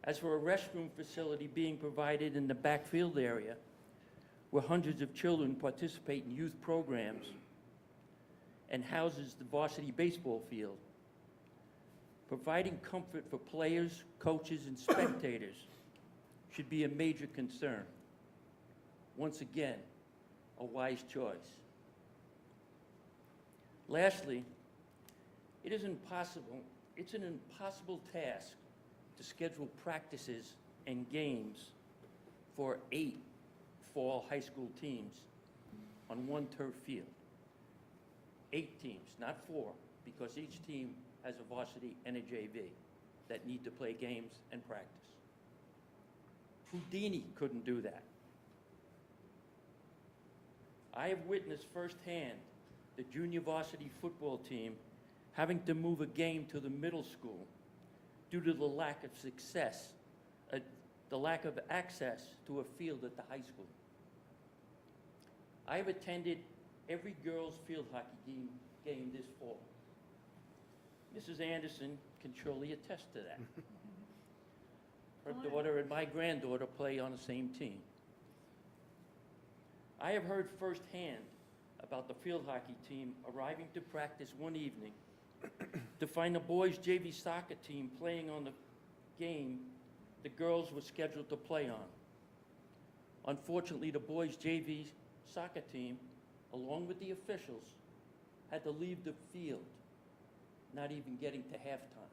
As for a restroom facility being provided in the backfield area, where hundreds of children participate in youth programs and houses the varsity baseball field, providing comfort for players, coaches, and spectators should be a major concern. Once again, a wise choice. Lastly, it's an impossible task to schedule practices and games for 8 fall high school teams on one turf field. 8 teams, not 4, because each team has a varsity and a JV that need to play games and practice. Houdini couldn't do that. I have witnessed firsthand the junior varsity football team having to move a game to the middle school due to the lack of success, the lack of access to a field at the high school. I have attended every girls' field hockey game this fall. Mrs. Anderson can surely attest to that. Her daughter and my granddaughter play on the same team. I have heard firsthand about the field hockey team arriving to practice one evening to find the boys' JV soccer team playing on the game the girls were scheduled to play on. Unfortunately, the boys' JV soccer team, along with the officials, had to leave the field, not even getting to halftime.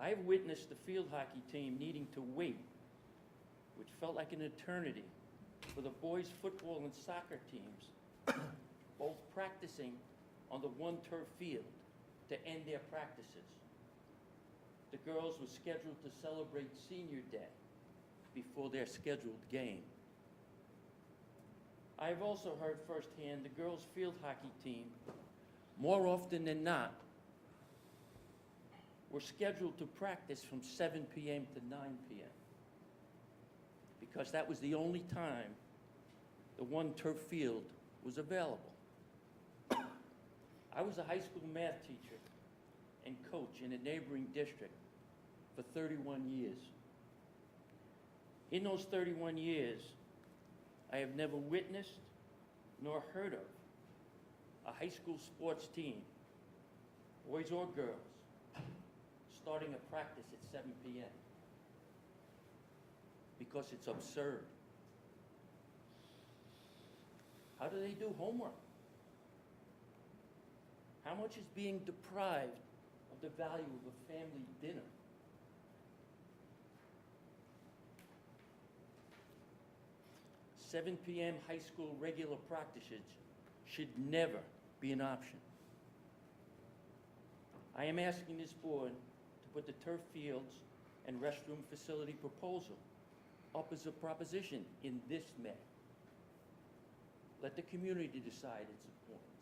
I have witnessed the field hockey team needing to wait, which felt like an eternity, for the boys' football and soccer teams, both practicing on the one turf field, to end their practices. The girls were scheduled to celebrate Senior Day before their scheduled game. I have also heard firsthand the girls' field hockey team, more often than not, were scheduled to practice from 7 p.m. to 9 p.m. because that was the only time the one turf field was available. I was a high school math teacher and coach in a neighboring district for 31 years. In those 31 years, I have never witnessed nor heard of a high school sports team, boys or girls, starting a practice at 7 p.m. because it's absurd. How do they do homework? How much is being deprived of the value of a family dinner? "7 p.m. high school regular practices should never be an option. I am asking this board to put the turf fields and restroom facility proposal up as a proposition in this May. Let the community decide its importance.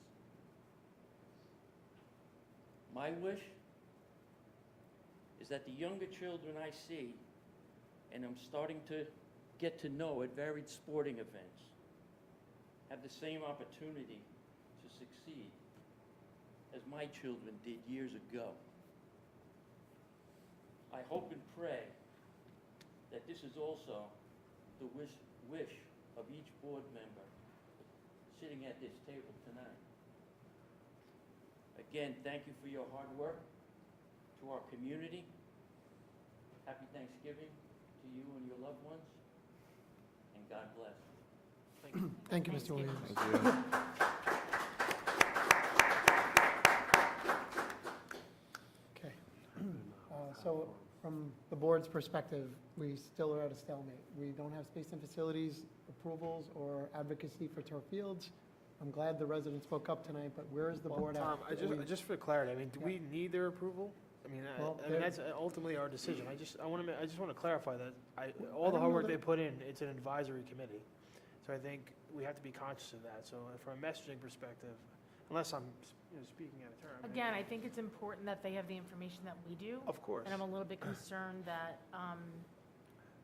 My wish is that the younger children I see, and I'm starting to get to know at varied sporting events, have the same opportunity to succeed as my children did years ago. I hope and pray that this is also the wish of each board member sitting at this table tonight. Again, thank you for your hard work. To our community, happy Thanksgiving to you and your loved ones, and God bless. Thank you, Mr. Williams. Thank you. Okay. So from the board's perspective, we still are at a stalemate. We don't have space and facilities approvals or advocacy for turf fields. I'm glad the residents spoke up tonight, but where is the board at? Tom, just for clarity, I mean, do we need their approval? I mean, Well, I mean, that's ultimately our decision. I just want to clarify that all the don't hard know work that- they put in, it's an advisory committee. So I think we have to be conscious of that. So from a messaging perspective, unless I'm speaking out of turn. Again, I think it's important that they have the information that we do. Of course. And I'm a little bit concerned that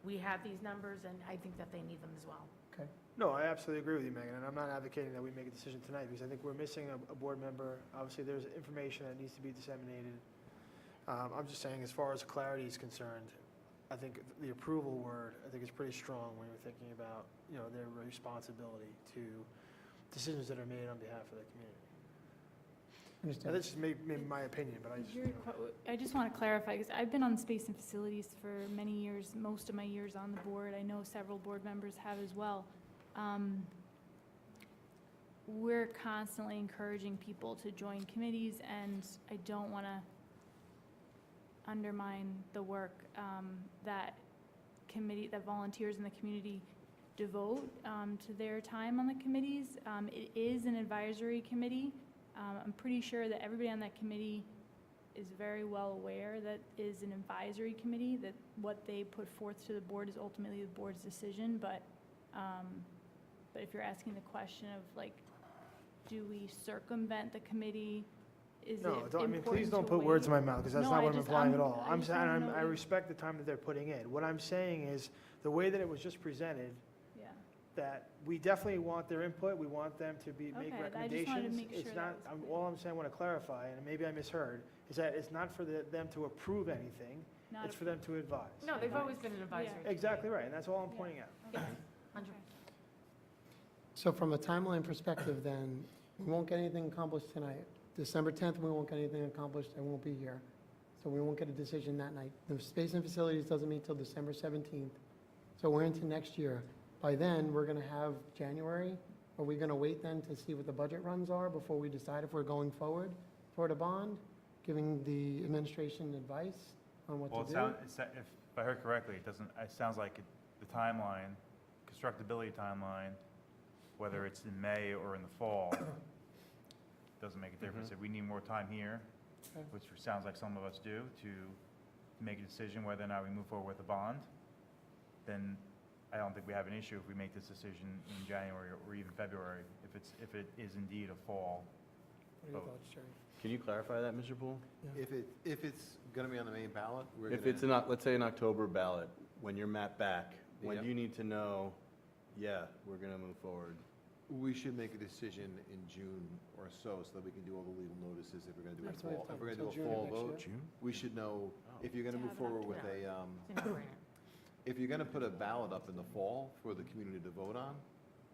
we have these numbers, and I think that they need them as well. Okay. No, I absolutely agree with you, Megan, and I'm not advocating that we make a decision tonight, because I think we're missing a board member. Obviously, there's information that needs to be disseminated. I'm just saying, as far as clarity is concerned, I think the approval word, I think is pretty strong when you're thinking about, their responsibility to decisions that are made on behalf of the community. Now, Understand. that's just maybe my opinion, but I just want to clarify, because I've been on space and facilities for many years, most of my years on the board. I know several board members have as well. We're constantly encouraging people to join committees, and I don't want to undermine the work that volunteers in the community devote to their time on the committees. It is an advisory committee. I'm pretty sure that everybody on that committee is very well aware that is an advisory committee, that what they put forth to the board is ultimately the board's decision. But if you're asking the question of, like, do we circumvent the committee? Please don't put words in my mouth, because that's not what I'm implying at all. I'm saying, I saying respect the time that they're putting in. What I'm saying is, the way that it was just presented, Yeah. that we definitely want their input, we want them to make Okay, I just wanted to recommendations. make It's sure not, that was clear. all I'm saying, I want to clarify, and maybe I misheard, is that it's not for them to approve anything, Not it's a- for them to advise. No, they've always been an advisory. Exactly right, and that's all I'm pointing out. Yes, 100%. So from a timeline perspective, then, we won't get anything accomplished tonight. December 10th, we won't get anything accomplished. I won't be here. So we won't get a decision that night. The Space and Facilities doesn't meet till December 17th. So we're into next year. By then, we're going to have January. Are we going to wait then to see what the budget runs are before we decide if we're going forward toward a bond, giving the administration advice on what to do? If I heard correctly, it sounds like the timeline, constructability timeline, whether it's in May or in the fall, doesn't make a difference. If we need more time here, Okay. which sounds like some of us do, to make a decision whether or not we move forward with a bond, then I don't think we have an issue if we make this decision in January or even February, if it is indeed a fall. What are your vote. thoughts, Jerry? Can you clarify that, Mr. Poole? If it's going to be on the main ballot, we're going If to... it's let's say an October ballot, when you're mapped back, when Yeah. do you need to know, we're going to move forward? We should make a decision in June or so that we can do all the legal notices if we're going to do That's a what we fall. have If we're going to till do a June of fall next vote, year? we should know, if you're going to To move have it forward up with to a, It's a no-brainer. if you're going to put a ballot up in the fall for the community to vote on,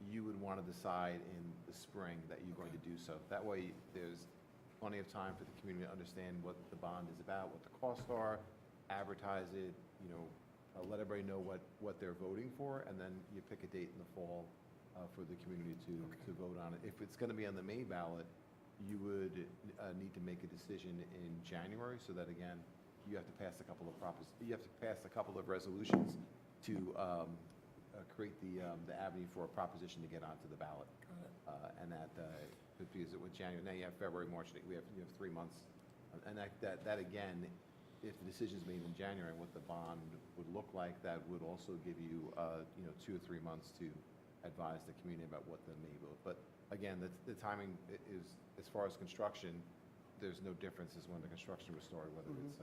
you would want to decide in the spring that you're going to do so. That way, there's plenty of time for the community to understand what the bond is about, what the costs are, advertise it, let everybody know what they're voting for, and then you pick a date in the fall for the community to vote on it. If it's going to be on the May ballot, you would need to make a decision in January, so that, again, you have to pass a couple of resolutions to create the avenue for a proposition to get onto the ballot. And that, because it was January, now you have February, March, you have 3 months And that again, if the decision's made in January, what the bond would look like, that would also give you, 2 or 3 months to advise the community about what the may vote. But again, the timing is, as far as construction, there's no difference as when the construction was started, whether it's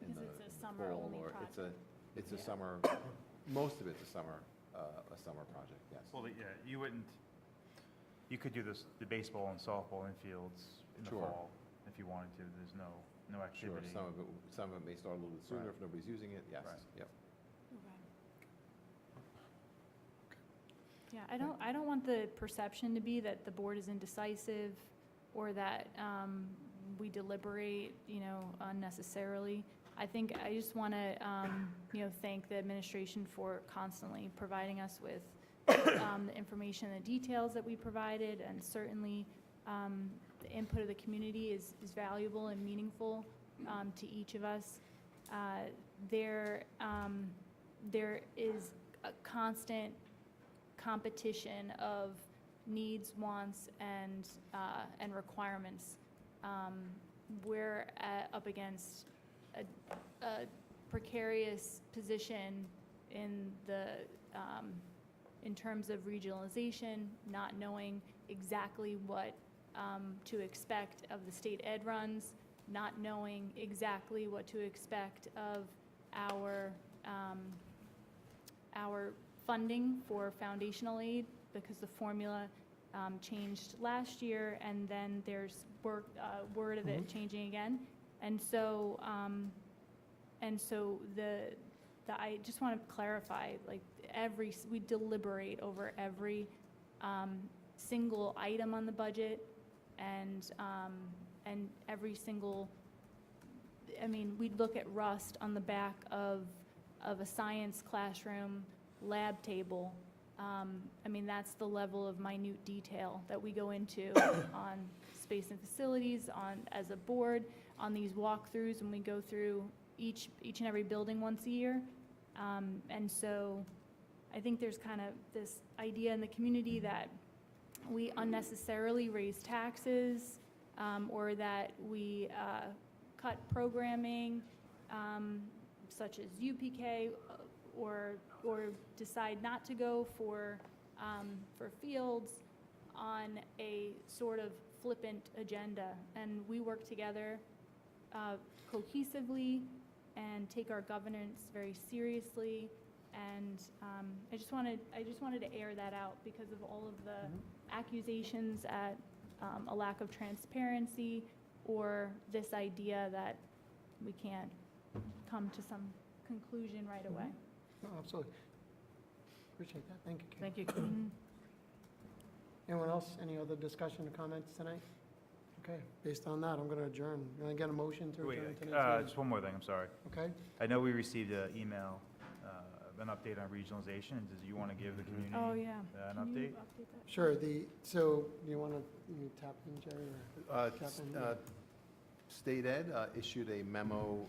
in the Because it's a fall summer-only or project. it's a summer, most of it's a summer project, yes. Well, yeah, you could do the baseball and softball infields in the Sure. fall if you wanted to. There's no Sure, activity. some of it may start a little bit sooner Right. if nobody's using it, yes, Right. yep. Yeah, I don't want the perception to be that the board is indecisive or that we deliberate, unnecessarily. I just want to, thank the administration for constantly providing us with the information and the details that we provided, and certainly the input of the community is valuable and meaningful to each of us. There is a constant competition of needs, wants, and requirements. We're up against a precarious position in terms of regionalization, not knowing exactly what to expect of the state ed runs, not knowing exactly what to expect of our funding for foundational aid, because the formula changed last year, and then there's word of it changing again. And so I just want to clarify, like, we deliberate over every single item on the budget, and every single, we look at rust on the back of a science classroom lab table. That's the level of minute detail that we go into on space and facilities, as a board, on these walkthroughs, when we go through each and every building once a year. And so I think there's kind of this idea in the community that we unnecessarily raise taxes, or that we cut programming, such as UPK, or decide not to go for fields on a sort of flippant agenda. And we work together cohesively and take our governance very seriously. And I just wanted to air that out because of all of the accusations at a lack of transparency, or this idea that we can't come to some conclusion right away. No, absolutely. Appreciate that. Thank you, Kate. Thank you. Anyone else? Any other discussion or comments tonight? Okay, based on that, I'm going to adjourn. Can I get a motion to Wait, adjourn tonight's meeting? just one more thing, I'm sorry. Okay. I know we received an email, an update on regionalization. Does you want to give the community Oh, yeah. an Can you update? update that? Sure, so you want to tap in, Jerry, or tap in? State Ed issued a memo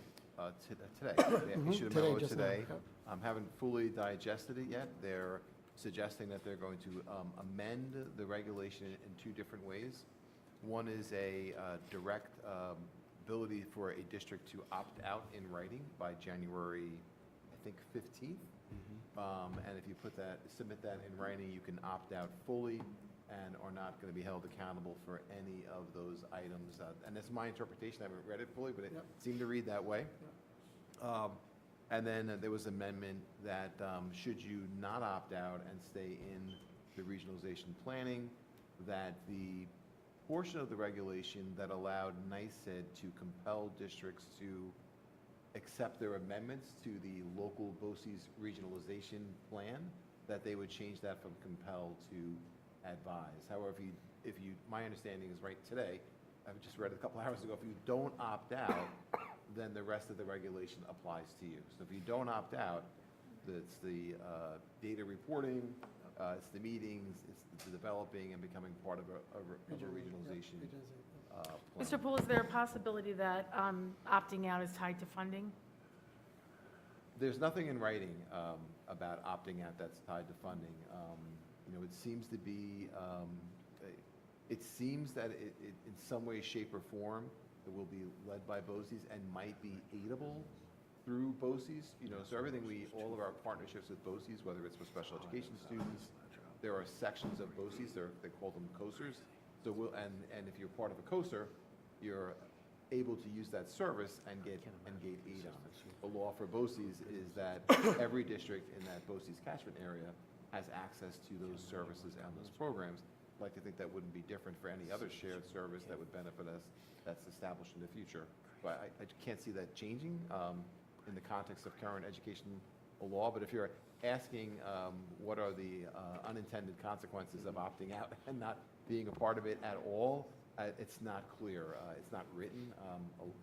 today. They issued a Today, memo just now, today. yep. Haven't fully digested it yet. They're suggesting that they're going to amend the regulation in 2 different ways. One is a direct ability for a district to opt out in writing by January, I think, 15th. And if you submit that in writing, you can opt out fully and are not going to be held accountable for any of those items. And that's my interpretation. I haven't read it fully, but it seemed to read that way. And then there was an amendment that should you not opt out and stay in the regionalization planning, that the portion of the regulation that allowed NICED to compel districts to accept their amendments to the local BOCES regionalization plan, that they would change that from compel to advise. However, my understanding is right today, I've just read it a couple hours ago, if you don't opt out, then the rest of the regulation applies to you. So if you don't opt out, it's the data reporting, it's the meetings, it's the developing and becoming part of a regionalization plan. Mr. Poole, is there a possibility that opting out is tied to funding? There's nothing in writing about opting out that's tied to funding. It seems to be, it seems that it in some way, shape, or form, that will be led by BOCES and might be aidable through BOCES. So everything all of our partnerships with BOCES, whether it's for special education students, there are sections of BOCES, they call them COSERs. So and if you're part of a COSER, you're able to use that service and get aid on it. The law for BOCES is that every district in that BOCES catchment area has access to those services and those programs. I'd like to think that wouldn't be different for any other shared service that would benefit us that's established in the future. But I can't see that changing in the context of current education law. But if you're asking what are the unintended consequences of opting out and not being a part of it at all, it's not clear. It's not written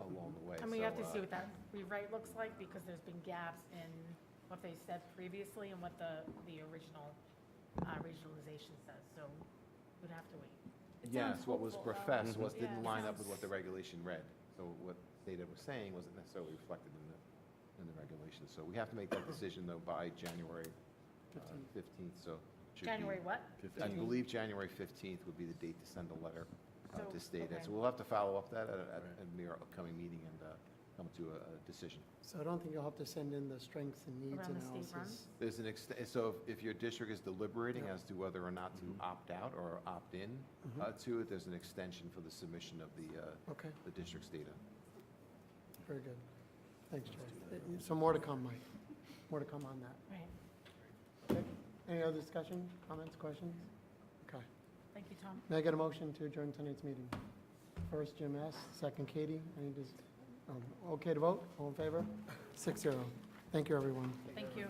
along the way. And we have to see what that rewrite looks like, because there's been gaps in what they said previously and what the original regionalization says, so we'd have to wait. It Yes, sounds what was hopeful, though. professed didn't Yeah, line up sounds- with what the regulation read. So what Data was saying wasn't necessarily reflected in the regulations. So we have to make that decision, though, by January 15th, so. it should be- January what? I believe January 15th would be the date to send a letter to state it. okay. So we'll have to follow up that at a near upcoming meeting and come to a decision. So I don't think you'll have to send in the strengths and needs Around the state analysis. There's so if your district is deliberating as to whether or not to opt out or opt in to it, there's an extension for the submission of Okay, the district's data. very good. Thanks, Jay. So more to come, Mike. More to come on that. Right, Okay. Any other discussion, comments, questions? Okay. thank you, Tom. May I get a motion to adjourn tonight's meeting? First, Jim S., second, Katie. Okay to vote? All in favor? 6-0. Thank you, everyone. Thank you.